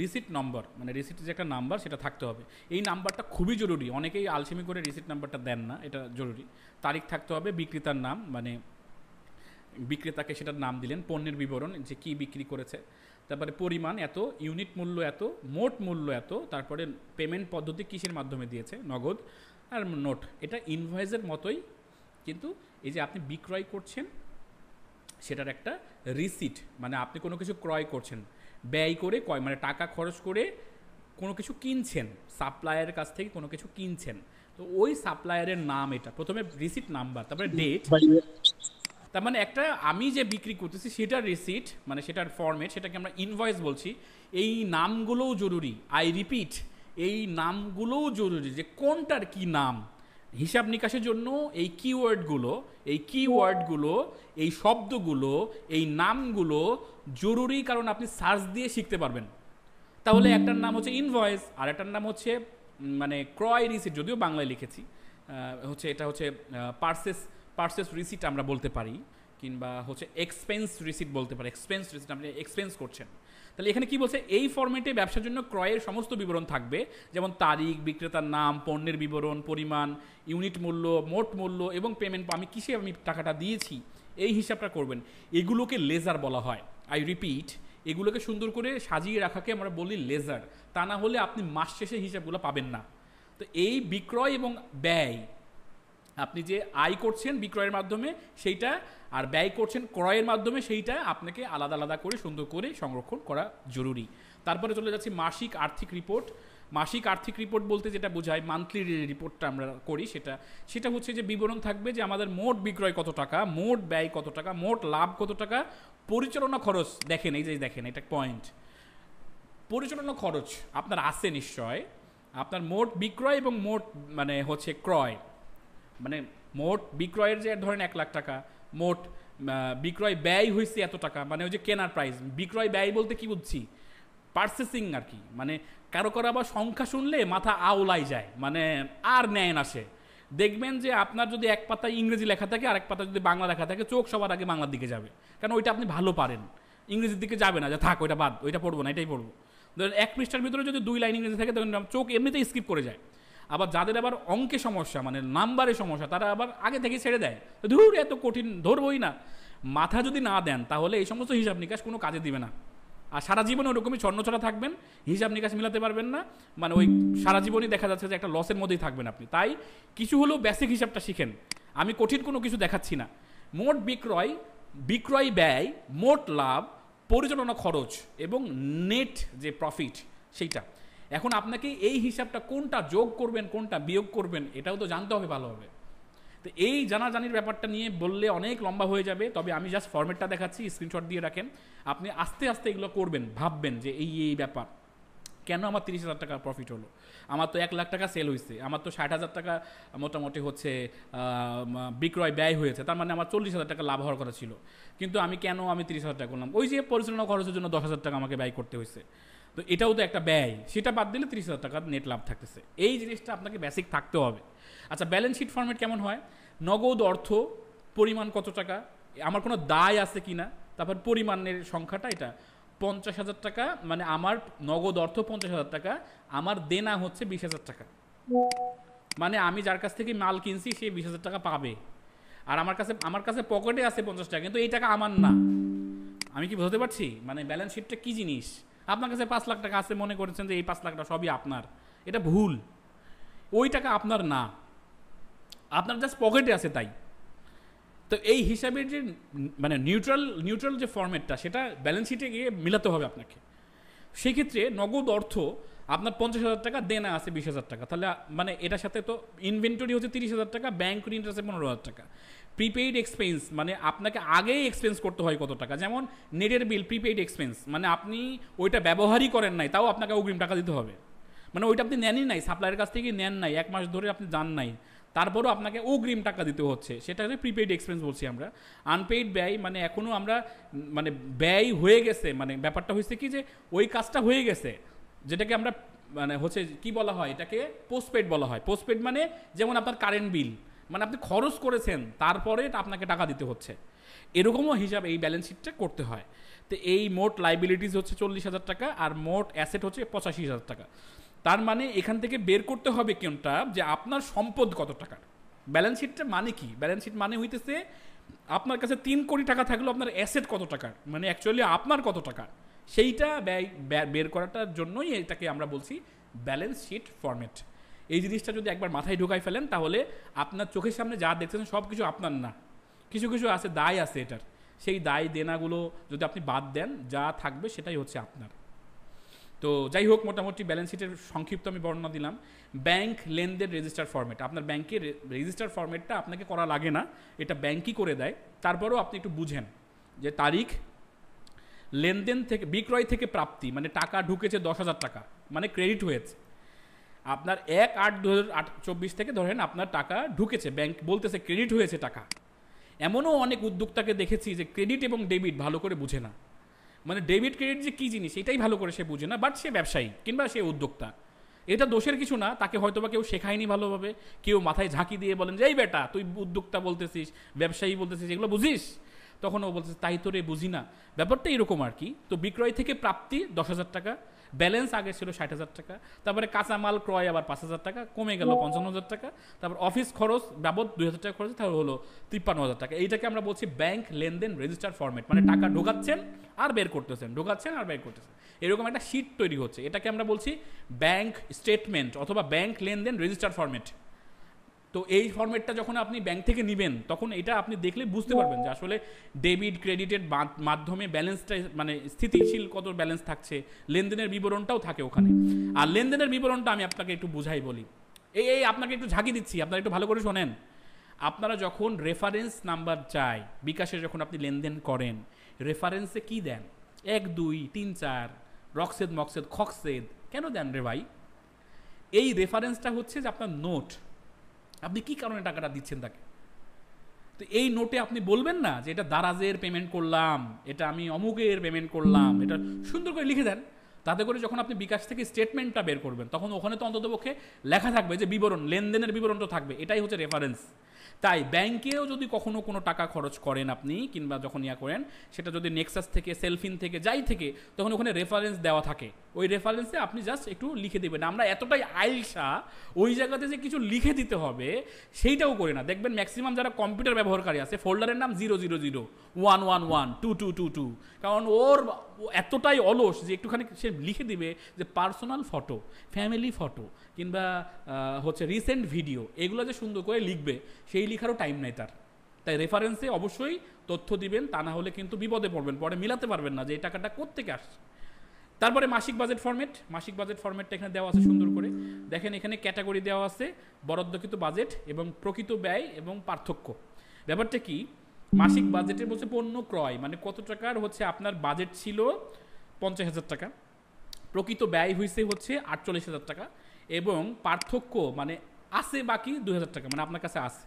রিসিট নম্বর, মানে রিসিটের যে একটা নাম্বার সেটা থাকতে হবে। এই নাম্বারটা খুবই জরুরি, অনেকেই আলসেমি করে রিসিট নাম্বারটা দেন না, এটা জরুরি। তারিখ থাকতে হবে, বিক্রেতার নাম, মানে বিক্রেতাকে সেটার নাম দিলেন, পণ্যের বিবরণ, যে কী বিক্রি করেছে, তারপরে পরিমাণ এত, ইউনিট মূল্য এত, মোট মূল্য এত, তারপরে পেমেন্ট পদ্ধতি কিসের মাধ্যমে দিয়েছে, নগদ, আর নোট। এটা ইনভয়েসের মতোই, কিন্তু এই যে আপনি বিক্রয় করছেন সেটার একটা রিসিট, মানে আপনি কোনো কিছু ক্রয় করছেন, ব্যয় করে মানে টাকা খরচ করে কোনো কিছু কিনছেন, সাপ্লায়ারের কাছ থেকে কোনো কিছু কিনছেন, তো ওই সাপ্লায়ারের নাম, এটা প্রথমে রিসিট নাম্বার, তারপরে ডেট। তার মানে একটা আমি যে বিক্রি করতেছি সেটার রিসিট, মানে সেটার ফরম্যাট, সেটাকে আমরা ইনভয়েস বলছি। এই নামগুলোও জরুরি, আই রিপিট, এই নামগুলোও জরুরি, যে কোনটার কি নাম। হিসাব নিকাশের জন্য এই কিওয়ার্ডগুলো, এই শব্দগুলো, এই নামগুলো জরুরি, কারণ আপনি সার্চ দিয়ে শিখতে পারবেন। তাহলে একটার নাম হচ্ছে ইনভয়েস, আর একটার নাম হচ্ছে মানে ক্রয় রিসিট, যদিও বাংলায় লিখেছি, হচ্ছে এটা হচ্ছে পার্সেস রিসিট আমরা বলতে পারি, কিংবা হচ্ছে এক্সপেন্স রিসিট বলতে পারি। এক্সপেন্স রিসিট, আপনি এক্সপেন্স করছেন। তাহলে এখানে কি বলছে, এই ফরম্যাটে ব্যবসার জন্য ক্রয়ের সমস্ত বিবরণ থাকবে, যেমন তারিখ, বিক্রেতার নাম, পণ্যের বিবরণ, পরিমাণ, ইউনিট মূল্য, মোট মূল্য এবং পেমেন্ট, আমি কিসে আমি টাকাটা দিয়েছি এই হিসাবটা করবেন। এগুলোকে লেজার বলা হয়। আই রিপিট, এগুলোকে সুন্দর করে সাজিয়ে রাখাকে আমরা বলি লেজার। তা না হলে আপনি মাস শেষে হিসাবগুলো পাবেন না। তো এই বিক্রয় এবং ব্যয়, আপনি যে আয় করছেন বিক্রয়ের মাধ্যমে সেইটা, আর ব্যয় করছেন ক্রয়ের মাধ্যমে সেইটা, আপনাকে আলাদা আলাদা করে সুন্দর করে সংরক্ষণ করা জরুরি। তারপরে চলে যাচ্ছি মাসিক আর্থিক রিপোর্ট। মাসিক আর্থিক রিপোর্ট বলতে যেটা বোঝায়, মান্থলি রিপোর্টটা আমরা করি, সেটা হচ্ছে যে বিবরণ থাকবে যে আমাদের মোট বিক্রয় কত টাকা, মোট ব্যয় কত টাকা, মোট লাভ কত টাকা, পরিচালনা খরচ। দেখেন, এই যে দেখেন, এটা পয়েন্ট, পরিচালনা খরচ আপনার আছে নিশ্চয়। আপনার মোট বিক্রয় এবং মোট মানে হচ্ছে ক্রয়, মানে মোট বিক্রয়ের যে ধরেন 1 লাখ টাকা, মোট বিক্রয় ব্যয় হয়েছে এত টাকা, মানে ওই যে কেনার প্রাইস। বিক্রয় ব্যয় বলতে কি বুঝছি, পার্সেসিং আর কি। মানে কারো আবার সংখ্যা শুনলে মাথা আওলাই যায়, মানে আর ন্যায় আসে। দেখবেন যে আপনার যদি এক পাতায় ইংরেজি লেখা থাকে আর এক পাতায় যদি বাংলা লেখা থাকে, চোখ সবার আগে বাংলার দিকে যাবে, কারণ ওইটা আপনি ভালো পারেন। ইংরেজির দিকে যাবে না, যে থাক ওইটা বাদ, ওইটা পড়বো না, এটাই পড়বো। ধরেন 1 পৃষ্ঠার ভিতরে যদি 2 লাইন ইংরেজি থাকে, তখন চোখ এমনিতেই স্কিপ করে যায়। আবার যাদের আবার অঙ্কে সমস্যা, মানে নাম্বারে সমস্যা, তারা আবার আগে থেকে ছেড়ে দেয়, ধুর এত কঠিন ধরবই না। মাথা যদি না দেন তাহলে এই সমস্ত হিসাব নিকাশ কোনো কাজে দিবে না, আর সারা জীবনে ওরকমই ছন্নছড়া থাকবেন, হিসাব নিকাশ মিলাতে পারবেন না, মানে ওই সারা জীবনই দেখা যাচ্ছে যে একটা লসের মধ্যেই থাকবেন আপনি। তাই কিছু হলেও বেসিক হিসাবটা শিখেন। আমি কঠিন কোনো কিছু দেখাচ্ছি না। মোট বিক্রয়, বিক্রয় ব্যয়, মোট লাভ, পরিচালনা খরচ এবং নেট যে প্রফিট সেইটা। এখন আপনাকে এই হিসাবটা কোনটা যোগ করবেন কোনটা বিয়োগ করবেন এটাও তো জানতে হবে ভালোভাবে। তো এই জানাজানির ব্যাপারটা নিয়ে বললে অনেক লম্বা হয়ে যাবে, তবে আমি জাস্ট ফরম্যাটটা দেখাচ্ছি, স্ক্রিনশট দিয়ে রাখেন। আপনি আস্তে আস্তে এগুলো করবেন, ভাববেন যে এই ব্যাপার, কেন আমার 30,000 টাকা প্রফিট হলো, আমার তো 1 লাখ টাকা সেল হয়েছে, আমার তো 60,000 টাকা মোটামুটি হচ্ছে বিক্রয় ব্যয় হয়েছে, তার মানে আমার 40,000 টাকা লাভ হওয়ার কথা ছিল, কিন্তু আমি 30,000 টাকা করলাম, ওই যে পরিচালনা খরচের জন্য 10,000 টাকা আমাকে ব্যয় করতে হয়েছে। তো এটাও তো একটা ব্যয়, সেটা বাদ দিলে 30,000 টাকা নেট লাভ থাকতেছে। এই জিনিসটা আপনাকে বেসিক থাকতে হবে। আচ্ছা, ব্যালেন্স শিট ফরম্যাট কেমন হয়, নগদ অর্থ, পরিমাণ কত টাকা, আমার কোনো দায় আছে কিনা, তারপর পরিমাণের সংখ্যাটা, এটা 50,000 টাকা, মানে আমার নগদ অর্থ 50,000 টাকা, আমার দেনা হচ্ছে 20,000 টাকা, মানে আমি যার কাছ থেকে মাল কিনছি সে 20,000 টাকা পাবে, আর আমার কাছে পকেটে আছে 50 টাকা, কিন্তু এই টাকা আমার না। আমি কি বুঝতে পারছি, মানে ব্যালেন্স শিটটা কি জিনিস? আপনার কাছে 5 লাখ টাকা আছে, মনে করেছেন যে এই 5 লাখ টাকা সবই আপনার, এটা ভুল। ওই টাকা আপনার না, আপনার জাস্ট পকেটে আছে তাই। তো এই হিসাবের যে মানে নিউট্রাল যে ফরম্যাটটা, সেটা ব্যালেন্স শিটে গিয়ে মিলাতে হবে আপনাকে। সেক্ষেত্রে নগদ অর্থ আপনার 50,000 টাকা, দেনা আছে 20,000 টাকা, তাহলে মানে এটার সাথে তো ইনভেন্টরি হচ্ছে 30,000 টাকা, ব্যাংক ঋণ আছে 15,000 টাকা। প্রিপেইড এক্সপেন্স, মানে আপনাকে আগেই এক্সপেন্স করতে হয় কত টাকা, যেমন নেটের বিল প্রিপেইড এক্সপেন্স, মানে আপনি ওইটা ব্যবহারই করেন নাই, তাও আপনাকে অগ্রিম টাকা দিতে হবে, মানে ওইটা আপনি নেনই নাই, সাপ্লাইয়ের কাছ থেকে নেন নাই, 1 মাস ধরে আপনি যান নাই, তারপরও আপনাকে অগ্রিম টাকা দিতে হচ্ছে, সেটা হচ্ছে প্রিপেইড এক্সপেন্স বলছি আমরা। আনপেইড ব্যয়, মানে এখনও আমরা মানে ব্যয় হয়ে গেছে, মানে ব্যাপারটা হয়েছে কি যে ওই কাজটা হয়ে গেছে, যেটাকে আমরা মানে হচ্ছে কি বলা হয়, এটাকে পোস্টপেড বলা হয়। পোস্টপেড মানে যেমন আপনার কারেন্ট বিল, মানে আপনি খরচ করেছেন তারপরে আপনাকে টাকা দিতে হচ্ছে, এরকমও হিসাব এই ব্যালেন্স শিটটা করতে হয়। তো এই মোট লাইবিলিটিস হচ্ছে 40,000 টাকা, আর মোট অ্যাসেট হচ্ছে 85,000 টাকা। তার মানে এখান থেকে বের করতে হবে কোনটা, যে আপনার সম্পদ কত টাকার। ব্যালেন্স শিটটা মানে কি, ব্যালেন্স শিট মানে হইতেছে আপনার কাছে 3 কোটি টাকা থাকলেও আপনার অ্যাসেট কত টাকার, মানে অ্যাকচুয়ালি আপনার কত টাকা, সেইটা বের করাটার জন্যই এটাকে আমরা বলছি ব্যালেন্স শিট ফরম্যাট। এই জিনিসটা যদি একবার মাথায় ঢুকাই ফেলেন, তাহলে আপনার চোখের সামনে যা দেখতেছেন সব কিছু আপনার না, কিছু কিছু আছে দায় আছে এটার, সেই দায় দেনাগুলো যদি আপনি বাদ দেন, যা থাকবে সেটাই হচ্ছে আপনার। তো যাই হোক, মোটামুটি ব্যালেন্স শিটের সংক্ষিপ্ত আমি বর্ণনা দিলাম। ব্যাংক লেনদেন রেজিস্টার ফরম্যাট, আপনার ব্যাংকের রেজিস্টার ফরম্যাটটা আপনাকে করা লাগে না, এটা ব্যাংকই করে দেয়। তারপরেও আপনি একটু বুঝেন যে তারিখ, লেনদেন থেকে বিক্রয় থেকে প্রাপ্তি, মানে টাকা ঢুকেছে 10,000 টাকা, মানে ক্রেডিট হয়েছে আপনার 1/8/2024 থেকে ধরেন আপনার টাকা ঢুকেছে, ব্যাংক বলতেছে ক্রেডিট হয়েছে টাকা। এমনও অনেক উদ্যোক্তাকে দেখেছি যে ক্রেডিট এবং ডেবিট ভালো করে বুঝে না, মানে ডেবিট ক্রেডিট যে কী জিনিস এটাই ভালো করে সে বুঝে না, বাট সে ব্যবসায়ী কিংবা সে উদ্যোক্তা। এটা দোষের কিছু না, তাকে হয়তো বা কেউ শেখায়নি ভালোভাবে, কেউ মাথায় ঝাঁকি দিয়ে বলেন যে এই বেটা তুই উদ্যোক্তা বলতেছিস, ব্যবসায়ী বলতেছিস, এগুলো বুঝিস? তখন ও বলতেছে তাই তো রে বুঝি না। ব্যাপারটা এরকম আর কি। তো বিক্রয় থেকে প্রাপ্তি 10,000 টাকা, ব্যালেন্স আগে ছিল 60,000 টাকা, তারপরে কাঁচামাল ক্রয় আবার 5,000 টাকা, কমে গেল 55,000 টাকা, তারপর অফিস খরচ বাবদ 2,000 টাকা খরচ, তাহলে হলো 53,000 টাকা। এইটাকে আমরা বলছি ব্যাংক লেনদেন রেজিস্টার ফরম্যাট, মানে টাকা ঢোকাচ্ছেন আর বের করতেছেন, ঢোকাচ্ছেন আর বের করতেছেন, এরকম একটা শিট তৈরি হচ্ছে। এটাকে আমরা বলছি ব্যাংক স্টেটমেন্ট অথবা ব্যাংক লেনদেন রেজিস্টার ফরম্যাট। তো এই ফরম্যাটটা যখন আপনি ব্যাংক থেকে নেবেন তখন এটা আপনি দেখলে বুঝতে পারবেন যে আসলে ডেবিট ক্রেডিটের মাধ্যমে ব্যালেন্সটা মানে স্থিতিশীল কত ব্যালেন্স থাকছে, লেনদেনের বিবরণটাও থাকে ওখানে। আর লেনদেনের বিবরণটা আমি আপনাকে একটু বুঝাই বলি, এই আপনাকে একটু ঝাঁকি দিচ্ছি, আপনারা একটু ভালো করে শোনেন। আপনারা যখন রেফারেন্স নাম্বার চাই বিকাশে, যখন আপনি লেনদেন করেন, রেফারেন্সে কি দেন? 1 2 3 4 রকসেদ মকসেদ খকসেদ কেন দেন রে ভাই? এই রেফারেন্সটা হচ্ছে যে আপনার নোট, আপনি কি কারণে টাকাটা দিচ্ছেন তাকে। তো এই নোটে আপনি বলবেন না যে এটা দারাজের পেমেন্ট করলাম, এটা আমি অমুকের পেমেন্ট করলাম, এটা সুন্দর করে লিখে দেন। তাতে করে যখন আপনি বিকাশ থেকে স্টেটমেন্টটা বের করবেন তখন ওখানে তো অন্ততপক্ষে লেখা থাকবে যে বিবরণ, লেনদেনের বিবরণ তো থাকবে। এটাই হচ্ছে রেফারেন্স। তাই ব্যাংকেও যদি কখনো কোনো টাকা খরচ করেন আপনি, কিংবা যখন ইয়া করেন, সেটা যদি নেক্সাস থেকে, সেলফিন থেকে, যাই থেকে, তখন ওখানে রেফারেন্স দেওয়া থাকে। ওই রেফারেন্সে আপনি জাস্ট একটু লিখে দেবেন। আমরা এতটাই আইলসা ওই জায়গাতে যে কিছু লিখে দিতে হবে সেইটাও করি না। দেখবেন ম্যাক্সিমাম যারা কম্পিউটার ব্যবহারকারী আছে ফোল্ডারের নাম 000 111 2222, কারণ ওর এতটাই অলস যে একটুখানি সে লিখে দিবে যে পার্সোনাল ফটো, ফ্যামিলি ফটো, কিংবা হচ্ছে রিসেন্ট ভিডিও, এগুলো যে সুন্দর করে লিখবে সেই লিখারও টাইম নাই তার। তাই রেফারেন্সে অবশ্যই তথ্য দিবেন, তা না হলে কিন্তু বিপদে পড়বেন, পরে মিলাতে পারবেন না যে এই টাকাটা কোত্থেকে আসছে। তারপরে মাসিক বাজেট ফরম্যাট, মাসিক বাজেট ফরম্যাটটা এখানে দেওয়া আছে সুন্দর করে। দেখেন এখানে ক্যাটাগরি দেওয়া আছে, বরাদ্দকৃত বাজেট এবং প্রকৃত ব্যয় এবং পার্থক্য। ব্যাপারটা কি, মাসিক বাজেটের বলছে পণ্য ক্রয়, মানে কত টাকার হচ্ছে আপনার বাজেট ছিল 50,000 টাকা, প্রকৃত ব্যয় হয়েছে হচ্ছে 48,000 টাকা, এবং পার্থক্য মানে আছে বাকি 2,000 টাকা, মানে আপনার কাছে আছে।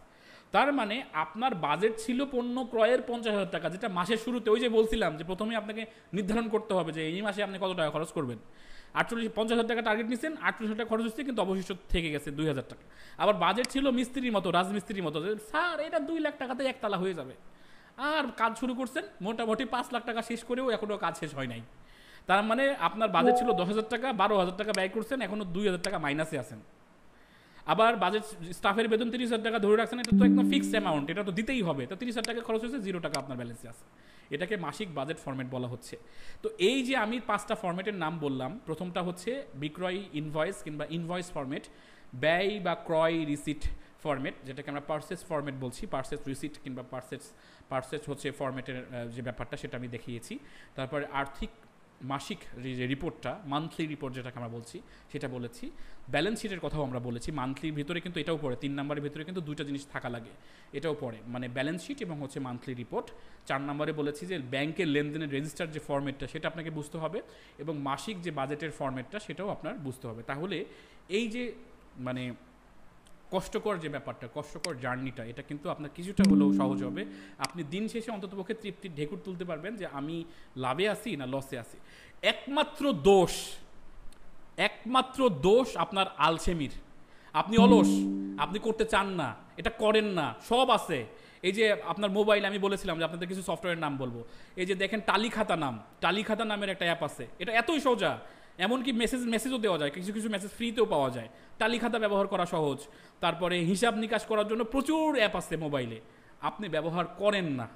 তার মানে আপনার বাজেট ছিল পণ্য ক্রয়ের 50,000 টাকা, যেটা মাসের শুরুতে ওই যে বলছিলাম যে প্রথমে আপনাকে নির্ধারণ করতে হবে যে এই মাসে আপনি কত টাকা খরচ করবেন। 50,000 টাকা টার্গেট নিচ্ছেন, 48,000 টাকা খরচ হচ্ছে, কিন্তু অবশিষ্ট থেকে গেছে 2,000 টাকা। আবার বাজেট ছিল মিস্ত্রির মতো, রাজমিস্ত্রির মতো, স্যার এটা 2 লাখ টাকাতে একতলা হয়ে যাবে, আর কাজ শুরু করছেন মোটামুটি 5 লাখ টাকা শেষ করেও এখনও কাজ শেষ হয় নাই। তার মানে আপনার বাজেট ছিল 10,000 টাকা, 12,000 টাকা ব্যয় করছেন, এখনও 2,000 টাকা মাইনাসে আছেন। আবার বাজেট স্টাফের বেতন 30,000 টাকা ধরে রাখছেন, এটা তো একদম ফিক্সড অ্যামাউন্ট, এটা তো দিতেই হবে। তো 30,000 টাকা খরচ হয়েছে, 0 টাকা আপনার ব্যালেন্সে আছে। এটাকে মাসিক বাজেট ফরম্যাট বলা হচ্ছে। তো এই যে আমি 5টা ফরম্যাটের নাম বললাম, প্রথমটা হচ্ছে বিক্রয় ইনভয়েস কিংবা ইনভয়েস ফরম্যাট, ব্যয় বা ক্রয় রিসিট ফরম্যাট, যেটাকে আমরা পার্সেস ফরম্যাট বলছি, পার্সেস রিসিট কিংবা পার্সেস হচ্ছে ফরম্যাটের যে ব্যাপারটা সেটা আমি দেখিয়েছি। তারপরে আর্থিক মাসিক যে রিপোর্টটা, মান্থলি রিপোর্ট যেটাকে আমরা বলছি সেটা বলেছি। ব্যালেন্স শিটের কথাও আমরা বলেছি, মান্থলির ভিতরে কিন্তু এটাও পড়ে, 3 নম্বরের ভিতরে কিন্তু 2টা জিনিস থাকা লাগে, এটাও পড়ে, মানে ব্যালেন্স শিট এবং হচ্ছে মান্থলি রিপোর্ট। 4 নম্বরে বলেছি যে ব্যাংকের লেনদেনের রেজিস্টার যে ফরম্যাটটা সেটা আপনাকে বুঝতে হবে, এবং মাসিক যে বাজেটের ফরম্যাটটা সেটাও আপনার বুঝতে হবে। তাহলে এই যে মানে কষ্টকর যে ব্যাপারটা, কষ্টকর জার্নিটা, এটা কিন্তু আপনার কিছুটা হলেও সহজ হবে। আপনি দিন শেষে অন্ততপক্ষে তৃপ্তির ঢেকুর তুলতে পারবেন যে আমি লাভে আছি না লসে আছি। একমাত্র দোষ আপনার আলসেমির, আপনি অলস, আপনি করতে চান না, এটা করেন না, সব আছে। এই যে আপনার মোবাইল, আমি বলেছিলাম যে আপনাদের কিছু সফটওয়্যারের নাম বলবো, এই যে দেখেন টালিখাতা নামের একটা অ্যাপ আছে, এটা এতই সোজা, এমনকি মেসেজও দেওয়া যায়, কিছু কিছু মেসেজ ফ্রিতেও পাওয়া যায়। টালিখাতা ব্যবহার করা সহজ। তারপরে হিসাব নিকাশ করার জন্য প্রচুর অ্যাপ আছে মোবাইলে, আপনি ব্যবহার করেন না,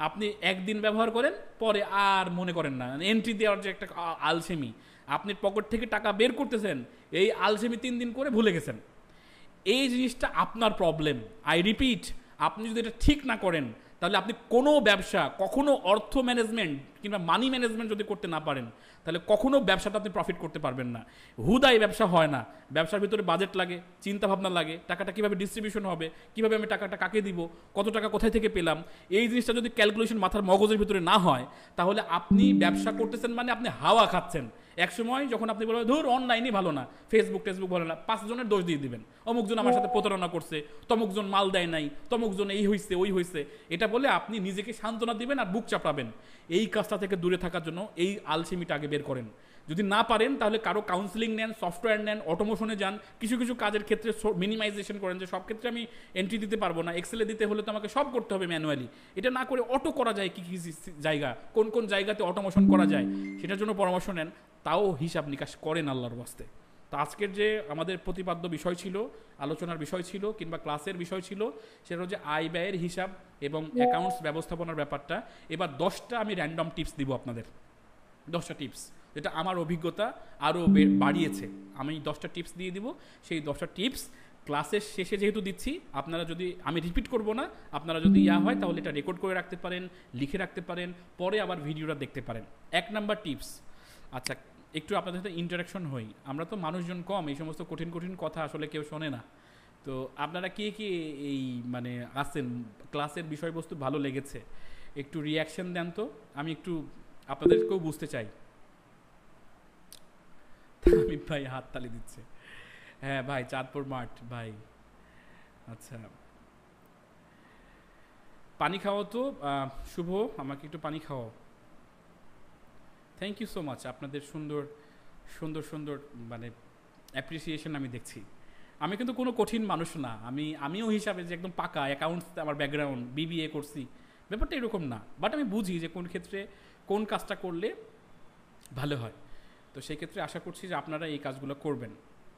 আপনি একদিন ব্যবহার করেন, পরে আর মনে করেন না। এন্ট্রি দেওয়ার যে একটা আলসেমি, আপনি পকেট থেকে টাকা বের করতেছেন, এই আলসেমি 3 দিন করে ভুলে গেছেন। এই জিনিসটা আপনার প্রবলেম। আই রিপিট, আপনি যদি এটা ঠিক না করেন তাহলে আপনি কোনো ব্যবসা, কখনো অর্থ ম্যানেজমেন্ট কিংবা মানি ম্যানেজমেন্ট যদি করতে না পারেন তাহলে কখনো ব্যবসাটা আপনি প্রফিট করতে পারবেন না। হুদাই ব্যবসা হয় না, ব্যবসার ভিতরে বাজেট লাগে, চিন্তা ভাবনা লাগে, টাকাটা কীভাবে ডিস্ট্রিবিউশন হবে, কীভাবে আমি টাকাটা কাকে দিব, কত টাকা কোথায় থেকে পেলাম, এই জিনিসটা যদি ক্যালকুলেশন মাথার মগজের ভিতরে না হয় তাহলে আপনি ব্যবসা করতেছেন মানে আপনি হাওয়া খাচ্ছেন, একসময় যখন আপনি বলবেন ধর অনলাইনই ভালো না, ফেসবুক ভালো না, 5 জনের দোষ দিয়ে দিবেন, অমুকজন আমার সাথে প্রতারণা করছে, তমুকজন মাল দেয় নাই, তমুকজন এই হইছে ওই হইছে, এটা বলে আপনি নিজেকে সান্ত্বনা দিবেন আর বুক চাপড়াবেন। এই কাজটা থেকে দূরে থাকার জন্য এই আলসেমিটা আগে বের করেন। যদি না পারেন তাহলে কারো কাউন্সিলিং নেন, সফটওয়্যার নেন, অটোমোশনে যান, কিছু কিছু কাজের ক্ষেত্রে মিনিমাইজেশন করেন, যে সব ক্ষেত্রে আমি এন্ট্রি দিতে পারবো না, এক্সেলে দিতে হলে তো আমাকে সব করতে হবে ম্যানুয়ালি, এটা না করে অটো করা যায় কি কি জায়গা, কোন কোন জায়গাতে অটোমোশন করা যায় সেটার জন্য পরামর্শ নেন, তাও হিসাব নিকাশ করেন আল্লাহর ওয়াস্তে। তো আজকের যে আমাদের প্রতিপাদ্য বিষয় ছিল, আলোচনার বিষয় ছিল কিংবা ক্লাসের বিষয় ছিল, সেটা হচ্ছে আয় ব্যয়ের হিসাব এবং অ্যাকাউন্টস ব্যবস্থাপনার ব্যাপারটা। এবার 10টা আমি র্যান্ডম টিপস দিব আপনাদের, 10টা টিপস যেটা আমার অভিজ্ঞতা আরও বাড়িয়েছে। আমি 10টা টিপস দিয়ে দিব, সেই 10টা টিপস ক্লাসের শেষে যেহেতু দিচ্ছি, আপনারা যদি, আমি রিপিট করব না, আপনারা যদি হয় তাহলে এটা রেকর্ড করে রাখতে পারেন, লিখে রাখতে পারেন, পরে আবার ভিডিওটা দেখতে পারেন। 1 নাম্বার টিপস, আচ্ছা একটু আপনাদের সাথে ইন্টারাকশন হই, আমরা তো মানুষজন কম, এই সমস্ত কঠিন কঠিন কথা আসলে কেউ শোনে না। তো আপনারা কে কে এই মানে আসেন, ক্লাসের বিষয়বস্তু ভালো লেগেছে, একটু রিয়াকশন দেন তো, আমি একটু আপনাদেরকেও বুঝতে চাই। তামিম ভাই হাততালি দিচ্ছে, হ্যাঁ ভাই চাঁদপুর মাঠ ভাই। আচ্ছা পানি খাওয়াও তো, শুভ আমাকে একটু পানি খাওয়াও। থ্যাংক ইউ সো মাচ, আপনাদের সুন্দর সুন্দর সুন্দর মানে অ্যাপ্রিসিয়েশন আমি দেখছি। আমি কিন্তু কোনো কঠিন মানুষ না, আমিও হিসাবে যে একদম পাকা অ্যাকাউন্টস আমার ব্যাকগ্রাউন্ড, বিবিএ করছি, ব্যাপারটা এরকম না, বাট আমি বুঝি যে কোন ক্ষেত্রে কোন কাজটা করলে ভালো হয়। তো সেই ক্ষেত্রে আশা করছি যে আপনারা এই কাজগুলো করবেন।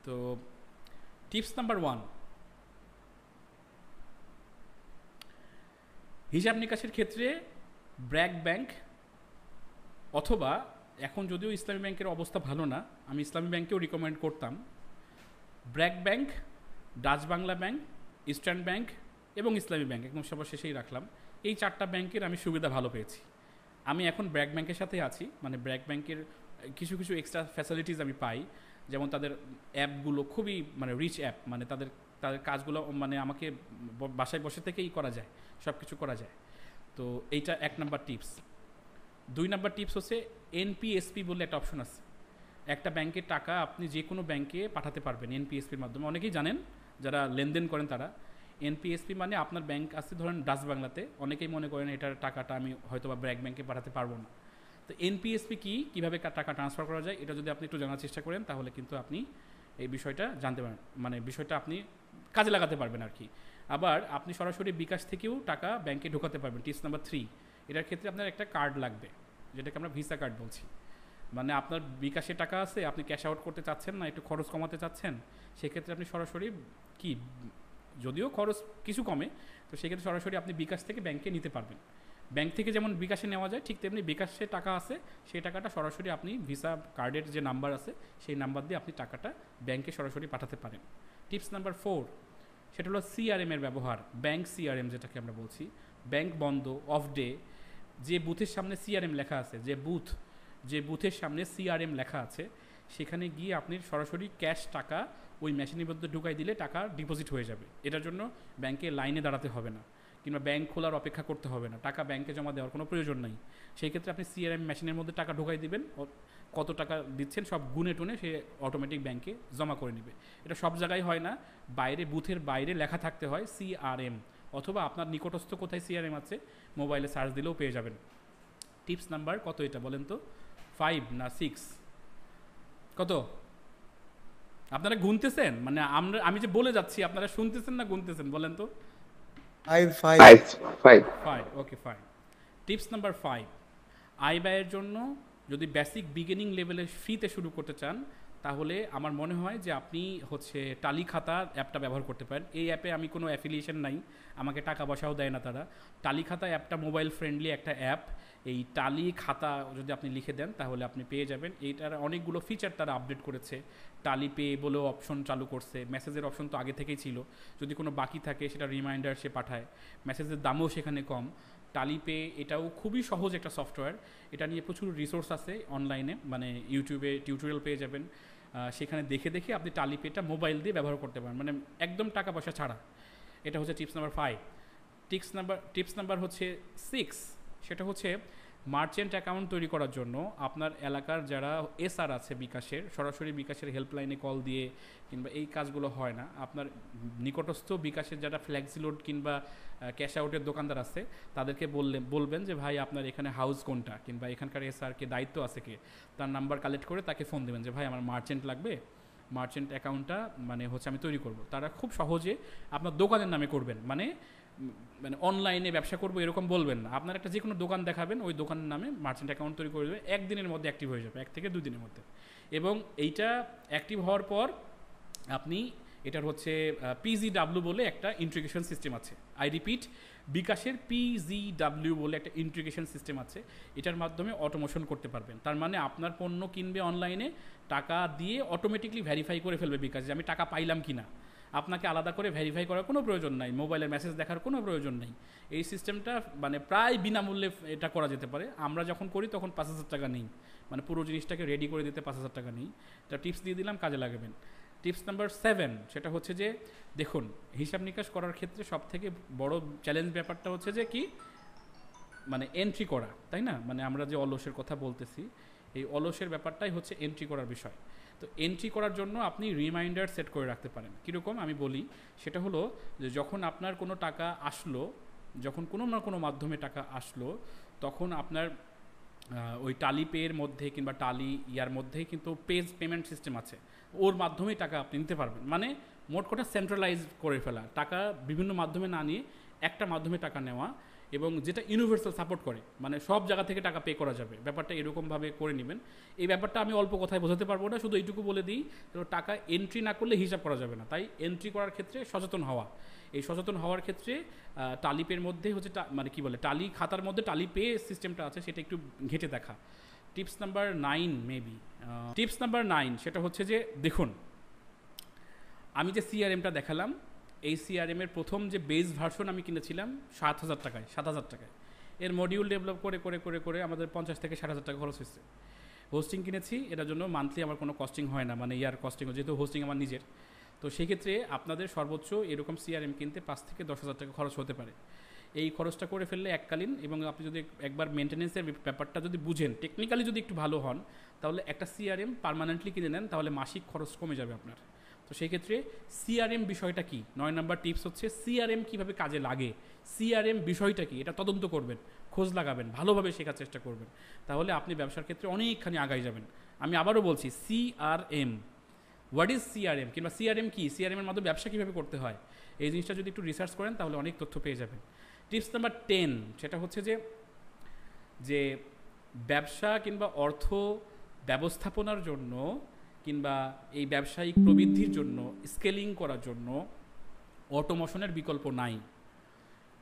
তো টিপস নাম্বার 1, হিসাব নিকাশের ক্ষেত্রে ব্র্যাক ব্যাংক, অথবা এখন যদিও ইসলামী ব্যাংকের অবস্থা ভালো না, আমি ইসলামী ব্যাংকেও রিকমেন্ড করতাম, BRAC bank, Dutch Bangla bank, eastern bank এবং ইসলামী ব্যাংক একদম সবার শেষেই রাখলাম। এই 4টা ব্যাংকের আমি সুবিধা ভালো পেয়েছি। আমি এখন ব্র্যাক ব্যাংকের সাথে আছি, মানে ব্র্যাক ব্যাংকের কিছু কিছু এক্সট্রা ফ্যাসিলিটিস আমি পাই, যেমন তাদের অ্যাপগুলো খুবই মানে রিচ অ্যাপ, মানে তাদের কাজগুলো মানে আমাকে বাসায় বসে থেকেই করা যায়, সব কিছু করা যায়। তো এইটা 1 নাম্বার টিপস। 2 নাম্বার টিপস হচ্ছে এনপিএসপি বলে একটা অপশন আছে, একটা ব্যাংকের টাকা আপনি যে কোনো ব্যাংকে পাঠাতে পারবেন এনপিএসপির মাধ্যমে, অনেকেই জানেন যারা লেনদেন করেন তারা। এনপিএসপি মানে আপনার ব্যাংক আছে ধরেন ডাচ বাংলাতে, অনেকেই মনে করেন এটার টাকাটা আমি হয়তো বা ব্র্যাক ব্যাংকে পাঠাতে পারবো না। তো এনপিএসপি কি, কীভাবে টাকা ট্রান্সফার করা যায়, এটা যদি আপনি একটু জানার চেষ্টা করেন তাহলে কিন্তু আপনি এই বিষয়টা জানতে পারেন, মানে বিষয়টা আপনি কাজে লাগাতে পারবেন আর কি। আবার আপনি সরাসরি বিকাশ থেকেও টাকা ব্যাংকে ঢোকাতে পারবেন। টিপস নাম্বার 3, এটার ক্ষেত্রে আপনার একটা কার্ড লাগবে, যেটাকে আমরা ভিসা কার্ড বলছি। মানে আপনার বিকাশে টাকা আছে, আপনি ক্যাশ আউট করতে চাচ্ছেন না, একটু খরচ কমাতে চাচ্ছেন, সেক্ষেত্রে আপনি সরাসরি কি, যদিও খরচ কিছু কমে, তো সেক্ষেত্রে সরাসরি আপনি বিকাশ থেকে ব্যাংকে নিতে পারবেন। ব্যাংক থেকে যেমন বিকাশে নেওয়া যায়, ঠিক তেমনি বিকাশে টাকা আছে, সেই টাকাটা সরাসরি আপনি ভিসা কার্ডের যে নাম্বার আছে সেই নাম্বার দিয়ে আপনি টাকাটা ব্যাংকে সরাসরি পাঠাতে পারেন। টিপস নাম্বার 4, সেটা হলো সিআরএম এর ব্যবহার, ব্যাংক সিআরএম যেটাকে আমরা বলছি। ব্যাংক বন্ধ, অফ ডে, যে বুথের সামনে সিআরএম লেখা আছে, যে বুথের সামনে সিআরএম লেখা আছে, সেখানে গিয়ে আপনি সরাসরি ক্যাশ টাকা ওই মেশিনের মধ্যে ঢুকাই দিলে টাকা ডিপোজিট হয়ে যাবে। এটার জন্য ব্যাংকে লাইনে দাঁড়াতে হবে না, কিংবা ব্যাংক খোলার অপেক্ষা করতে হবে না, টাকা ব্যাংকে জমা দেওয়ার কোনো প্রয়োজন নাই। সেই ক্ষেত্রে আপনি সিআরএম মেশিনের মধ্যে টাকা ঢুকাই দিবেন, কত টাকা দিচ্ছেন সব গুনে টুনে সে অটোমেটিক ব্যাংকে জমা করে নেবে। এটা সব জায়গায় হয় না, বাইরে বুথের বাইরে লেখা থাকতে হয় সিআরএম, অথবা আপনার নিকটস্থ কোথায় সিআরএম আছে মোবাইলে সার্চ দিলেও পেয়ে যাবেন। টিপস নাম্বার কত এটা বলেন তো, 5 না 6? কত আপনারা গুনতেছেন? মানে আমি যে বলে যাচ্ছি আপনারা শুনতেছেন না গুনতেছেন বলেন তো? 5 ওকে ফাইন। টিপস নাম্বার 5, আয় ব্যয়ের জন্য যদি বেসিক বিগিনিং লেভেলের ফ্রিতে শুরু করতে চান, তাহলে আমার মনে হয় যে আপনি হচ্ছে টালি খাতা অ্যাপটা ব্যবহার করতে পারেন। এই অ্যাপে আমি কোনো অ্যাফিলিয়েশন নাই, আমাকে টাকা পয়সাও দেয় না তারা। টালি খাতা অ্যাপটা মোবাইল ফ্রেন্ডলি একটা অ্যাপ। এই টালি খাতা যদি আপনি লিখে দেন তাহলে আপনি পেয়ে যাবেন। এইটার অনেকগুলো ফিচার তারা আপডেট করেছে, টালি পে বলেও অপশন চালু করছে, মেসেজের অপশন তো আগে থেকেই ছিল, যদি কোনো বাকি থাকে সেটা রিমাইন্ডার সে পাঠায়, মেসেজের দামও সেখানে কম। টালি পে এটাও খুবই সহজ একটা সফটওয়্যার, এটা নিয়ে প্রচুর রিসোর্স আছে অনলাইনে, মানে ইউটিউবে টিউটোরিয়াল পেয়ে যাবেন, সেখানে দেখে দেখে আপনি টালি পেটা মোবাইল দিয়ে ব্যবহার করতে পারেন, মানে একদম টাকা পয়সা ছাড়া। এটা হচ্ছে টিপস নাম্বার 5। টিপস নাম্বার হচ্ছে 6, সেটা হচ্ছে মার্চেন্ট অ্যাকাউন্ট তৈরি করার জন্য আপনার এলাকার যারা এসআর আছে বিকাশের, সরাসরি বিকাশের হেল্পলাইনে কল দিয়ে কিংবা এই কাজগুলো হয় না। আপনার নিকটস্থ বিকাশের যারা ফ্ল্যাক্সিলোড কিংবা ক্যাশ আউটের দোকানদার আছে তাদেরকে বলবেন যে ভাই আপনার এখানে হাউস কোনটা, কিংবা এখানকার এসআরকে দায়িত্ব আছে কে, তার নাম্বার কালেক্ট করে তাকে ফোন দেবেন যে ভাই আমার মার্চেন্ট লাগবে, মার্চেন্ট অ্যাকাউন্টটা মানে হচ্ছে আমি তৈরি করব। তারা খুব সহজে আপনার দোকানের নামে করবেন, মানে অনলাইনে ব্যবসা করবো এরকম বলবেন না, আপনার একটা যে কোনো দোকান দেখাবেন, ওই দোকানের নামে মার্চেন্ট অ্যাকাউন্ট তৈরি করে দেবে, একদিনের মধ্যে অ্যাক্টিভ হয়ে যাবে, 1 থেকে 2 দিনের মধ্যে। এবং এইটা অ্যাক্টিভ হওয়ার পর আপনি এটার হচ্ছে পিজিডাব্লিউ বলে একটা ইন্টিগ্রেশন সিস্টেম আছে। আই রিপিট, বিকাশের পিজিডাব্লিউ বলে একটা ইন্টিগ্রেশন সিস্টেম আছে, এটার মাধ্যমে অটোমেশন করতে পারবেন। তার মানে আপনার পণ্য কিনবে অনলাইনে, টাকা দিয়ে অটোমেটিকলি ভেরিফাই করে ফেলবে বিকাশ যে আমি টাকা পাইলাম কি না। আপনাকে আলাদা করে ভেরিফাই করার কোনো প্রয়োজন নাই, মোবাইলের মেসেজ দেখার কোনো প্রয়োজন নেই। এই সিস্টেমটা মানে প্রায় বিনামূল্যে এটা করা যেতে পারে। আমরা যখন করি তখন 5,000 টাকা নেই, মানে পুরো জিনিসটাকে রেডি করে দিতে 5,000 টাকা নেই। এটা টিপস দিয়ে দিলাম, কাজে লাগাবেন। টিপস নাম্বার 7, সেটা হচ্ছে যে দেখুন, হিসাব নিকাশ করার ক্ষেত্রে সবথেকে বড় চ্যালেঞ্জ ব্যাপারটা হচ্ছে যে কি, মানে এন্ট্রি করা, তাই না? মানে আমরা যে অলসের কথা বলতেছি, এই অলসের ব্যাপারটাই হচ্ছে এন্ট্রি করার বিষয়। তো এন্ট্রি করার জন্য আপনি রিমাইন্ডার সেট করে রাখতে পারেন। কীরকম আমি বলি, সেটা হলো যে যখন আপনার কোনো টাকা আসলো, যখন কোনো না কোনো মাধ্যমে টাকা আসলো, তখন আপনার ওই টালি পের মধ্যে কিংবা টালি ইয়ার মধ্যেই কিন্তু পেমেন্ট সিস্টেম আছে, ওর মাধ্যমেই টাকা আপনি নিতে পারবেন। মানে মোট কথা সেন্ট্রালাইজ করে ফেলা, টাকা বিভিন্ন মাধ্যমে না নিয়ে একটা মাধ্যমে টাকা নেওয়া, এবং যেটা ইউনিভার্সাল সাপোর্ট করে, মানে সব জায়গা থেকে টাকা পে করা যাবে, ব্যাপারটা এরকমভাবে করে নেবেন। এই ব্যাপারটা আমি অল্প কথায় বোঝাতে পারবো না, শুধু এইটুকু বলে দিই, তো টাকা এন্ট্রি না করলে হিসাব করা যাবে না। তাই এন্ট্রি করার ক্ষেত্রে সচেতন হওয়া, এই সচেতন হওয়ার ক্ষেত্রে টালিপের মধ্যে হচ্ছে মানে কি বলে, টালি খাতার মধ্যে টালি পে সিস্টেমটা আছে, সেটা একটু ঘেঁটে দেখা। Tips number 9 maybe, tips number 9 সেটা হচ্ছে যে দেখুন, আমি যে সিআরএমটা দেখালাম, এই সিআরএমের প্রথম যে বেস ভার্সন আমি কিনেছিলাম 7,000 টাকায়, এর মডিউল ডেভেলপ করে করে করে করে আমাদের 50 থেকে 60,000 টাকা খরচ হয়েছে। হোস্টিং কিনেছি, এটার জন্য মান্থলি আমার কোনো কস্টিং হয় না, মানে ইয়ার কস্টিং, যেহেতু হোস্টিং আমার নিজের। তো সেই ক্ষেত্রে আপনাদের সর্বোচ্চ এরকম সিআরএম কিনতে 5 থেকে 10,000 টাকা খরচ হতে পারে। এই খরচটা করে ফেললে এককালীন, এবং আপনি যদি একবার মেনটেন্যান্সের ব্যাপারটা যদি বুঝেন, টেকনিক্যালি যদি একটু ভালো হন, তাহলে একটা সিআরএম পার্মানেন্টলি কিনে নেন, তাহলে মাসিক খরচ কমে যাবে আপনার। তো সেই ক্ষেত্রে সিআরএম বিষয়টা কি, 9 নম্বর টিপস হচ্ছে সিআরএম কীভাবে কাজে লাগে, সিআরএম বিষয়টা কি, এটা তদন্ত করবেন, খোঁজ লাগাবেন, ভালোভাবে শেখার চেষ্টা করবেন, তাহলে আপনি ব্যবসার ক্ষেত্রে অনেকখানি আগাই যাবেন। আমি আবারও বলছি, সিআরএম, হোয়াট ইজ সিআরএম, কিংবা সিআরএম কি, সিআরএমের মাধ্যমে ব্যবসা কীভাবে করতে হয়, এই জিনিসটা যদি একটু রিসার্চ করেন তাহলে অনেক তথ্য পেয়ে যাবেন। টিপস নাম্বার 10 সেটা হচ্ছে যে ব্যবসা কিংবা অর্থ ব্যবস্থাপনার জন্য কিংবা এই ব্যবসায়িক প্রবৃদ্ধির জন্য, স্কেলিং করার জন্য অটোমেশনের বিকল্প নাই।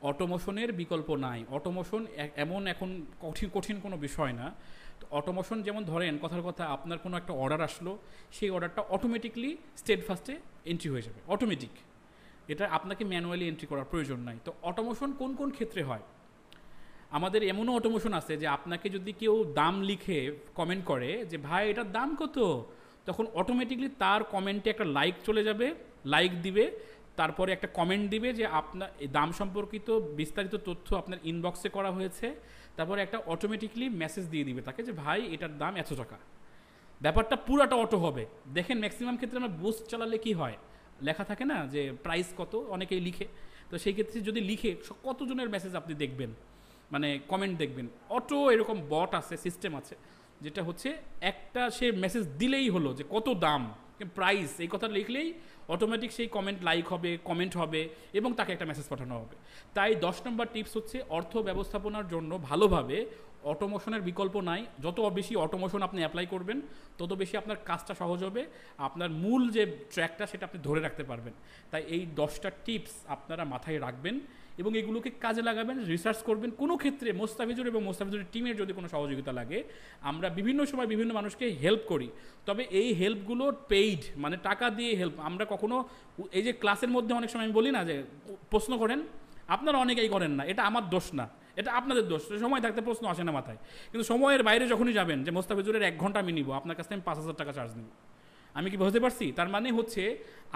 অটোমেশনের বিকল্প নাই। অটোমেশন এমন এখন কঠিন কোনো বিষয় না। তো অটোমেশন যেমন ধরেন, কথার কথা, আপনার কোনো একটা অর্ডার আসলো, সেই অর্ডারটা অটোমেটিকলি স্টেটফাস্টে এন্ট্রি হয়ে যাবে, অটোমেটিক। এটা আপনাকে ম্যানুয়ালি এন্ট্রি করার প্রয়োজন নাই। তো অটোমেশন কোন কোন ক্ষেত্রে হয়? আমাদের এমনও অটোমেশন আছে যে আপনাকে যদি কেউ দাম লিখে কমেন্ট করে যে ভাই এটার দাম কত, তখন অটোমেটিকলি তার কমেন্টে একটা লাইক চলে যাবে, লাইক দিবে, তারপরে একটা কমেন্ট দিবে যে আপনার এই দাম সম্পর্কিত বিস্তারিত তথ্য আপনার ইনবক্সে করা হয়েছে, তারপরে একটা অটোমেটিকলি মেসেজ দিয়ে দিবে তাকে যে ভাই এটার দাম এত টাকা। ব্যাপারটা পুরাটা অটো হবে। দেখেন ম্যাক্সিমাম ক্ষেত্রে আমরা বুস্ট চালালে কি হয়, লেখা থাকে না যে প্রাইস কত, অনেকেই লিখে। তো সেই ক্ষেত্রে যদি লিখে কতজনের মেসেজ আপনি দেখবেন, মানে কমেন্ট দেখবেন, অটো এরকম বট আছে, সিস্টেম আছে, যেটা হচ্ছে একটা সে মেসেজ দিলেই হলো যে কত দাম, প্রাইস, এই কথা লিখলেই অটোমেটিক সেই কমেন্ট হবে এবং তাকে একটা মেসেজ পাঠানো হবে। তাই 10 নম্বর টিপস হচ্ছে অর্থ ব্যবস্থাপনার জন্য ভালোভাবে অটোমেশনের বিকল্প নাই। যত বেশি অটোমেশন আপনি অ্যাপ্লাই করবেন, তত বেশি আপনার কাজটা সহজ হবে, আপনার মূল যে ট্র্যাকটা সেটা আপনি ধরে রাখতে পারবেন। তাই এই 10টা টিপস আপনারা মাথায় রাখবেন এবং এগুলোকে কাজে লাগাবেন, রিসার্চ করবেন। কোনো ক্ষেত্রে মোস্তাফিজুর এবং মোস্তাফিজুরের টিমের যদি কোনো সহযোগিতা লাগে, আমরা বিভিন্ন সময় বিভিন্ন মানুষকে হেল্প করি, তবে এই হেল্পগুলো পেইড, মানে টাকা দিয়ে হেল্প। আমরা কখনো এই যে ক্লাসের মধ্যে অনেক সময় আমি বলি না যে প্রশ্ন করেন, আপনারা অনেকেই করেন না, এটা আমার দোষ না, এটা আপনাদের দোষ। সময় থাকতে প্রশ্ন আসে না মাথায়, কিন্তু সময়ের বাইরে যখনই যাবেন যে মোস্তাফিজুরের 1 ঘন্টা আমি নিব, আপনার কাছ থেকে আমি 5,000 টাকা চার্জ নিব, আমি কি বুঝতে পারছি? তার মানে হচ্ছে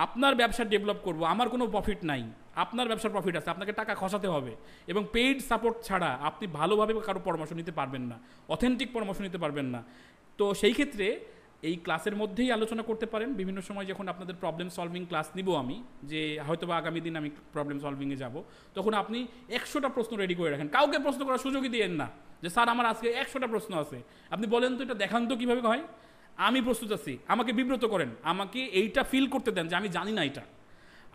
আপনার ব্যবসা ডেভেলপ করব, আমার কোনো প্রফিট নাই, আপনার ব্যবসার প্রফিট আছে, আপনাকে টাকা খসাতে হবে। এবং পেইড সাপোর্ট ছাড়া আপনি ভালোভাবে কারো পরামর্শ নিতে পারবেন না, অথেন্টিক পরামর্শ নিতে পারবেন না। তো সেই ক্ষেত্রে এই ক্লাসের মধ্যেই আলোচনা করতে পারেন। বিভিন্ন সময় যখন আপনাদের প্রবলেম সলভিং ক্লাস নিব আমি, যে হয়তো বা আগামী দিন আমি প্রবলেম সলভিংয়ে যাব, তখন আপনি 100টা প্রশ্ন রেডি করে রাখেন, কাউকে প্রশ্ন করার সুযোগই দিয়েন না যে স্যার আমার আজকে 100টা প্রশ্ন আছে, আপনি বলেন তো এটা দেখান তো কীভাবে হয়, আমি প্রস্তুত আছি, আমাকে বিব্রত করেন, আমাকে এইটা ফিল করতে দেন যে আমি জানি না এটা,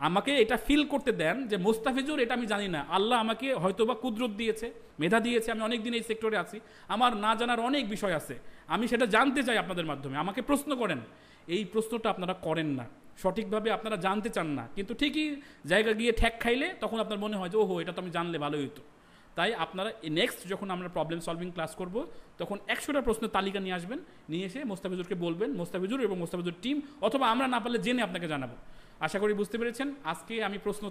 আমাকে এটা ফিল করতে দেন যে মোস্তাফিজুর এটা আমি জানি না, আল্লাহ আমাকে হয়তোবা কুদরত দিয়েছে, মেধা দিয়েছে, আমি অনেক দিন এই সেক্টরে আছি, আমার না জানার অনেক বিষয় আছে, আমি সেটা জানতে চাই আপনাদের মাধ্যমে, আমাকে প্রশ্ন করেন। এই প্রশ্নটা আপনারা করেন না, সঠিকভাবে আপনারা জানতে চান না, কিন্তু ঠিকই জায়গা গিয়ে ঠ্যাক খাইলে তখন আপনার মনে হয় যে ওহো এটা তো আমি জানলে ভালোই হতো। তাই আপনারা নেক্সট যখন আমরা প্রবলেম সলভিং ক্লাস করব তখন 100টা প্রশ্নের তালিকা নিয়ে আসবেন, নিয়ে এসে মোস্তাফিজুরকে বলবেন, মোস্তাফিজুর এবং মোস্তাফিজুর টিম, অথবা আমরা না পারলে জেনে আপনাকে জানাবো। আশা করি বুঝতে পেরেছেন। আজকে আমি প্রশ্ন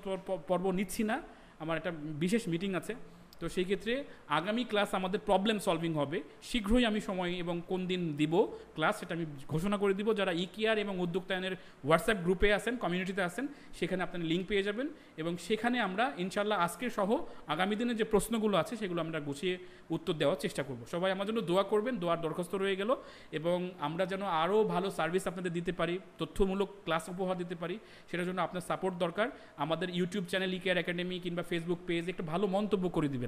পর্ব নিচ্ছি না, আমার একটা বিশেষ মিটিং আছে, তো সেই ক্ষেত্রে আগামী ক্লাস আমাদের প্রবলেম সলভিং হবে। শীঘ্রই আমি সময় এবং কোন দিন দিব ক্লাস সেটা আমি ঘোষণা করে দিব। যারা ইকেয়ার এবং উদ্যোক্তায়নের হোয়াটসঅ্যাপ গ্রুপে আছেন, কমিউনিটিতে আছেন, সেখানে আপনারা লিঙ্ক পেয়ে যাবেন, এবং সেখানে আমরা ইনশাল্লাহ আজকের সহ আগামী দিনে যে প্রশ্নগুলো আছে সেগুলো আমরা গুছিয়ে উত্তর দেওয়ার চেষ্টা করব। সবাই আমার জন্য দোয়া করবেন, দোয়ার দরখাস্ত রয়ে গেল, এবং আমরা যেন আরও ভালো সার্ভিস আপনাদের দিতে পারি, তথ্যমূলক ক্লাস উপহার দিতে পারি, সেটার জন্য আপনার সাপোর্ট দরকার। আমাদের ইউটিউব চ্যানেল ইকেয়ার একাডেমি কিংবা ফেসবুক পেজ একটু ভালো মন্তব্য করে দিবেন,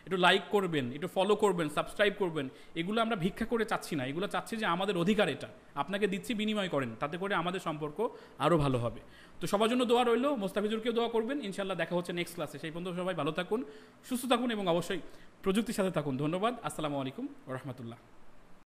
একটু লাইক করবেন, একটু ফলো করবেন, সাবস্ক্রাইব করবেন। এগুলো আমরা ভিক্ষা করে চাচ্ছি না, এগুলো চাচ্ছি যে আমাদের অধিকার, এটা আপনাকে দিচ্ছি, বিনিময় করেন, তাতে করে আমাদের সম্পর্ক আরও ভালো হবে। তো সবার জন্য দোয়া রইল, মোস্তাফিজুরকেও দোয়া করবেন। ইনশাল্লাহ দেখা হচ্ছে নেক্সট ক্লাসে। সেই পর্যন্ত সবাই ভালো থাকুন, সুস্থ থাকুন এবং অবশ্যই প্রযুক্তির সাথে থাকুন। ধন্যবাদ। আসসালামু আলাইকুম ওয়া রাহমাতুল্লাহ।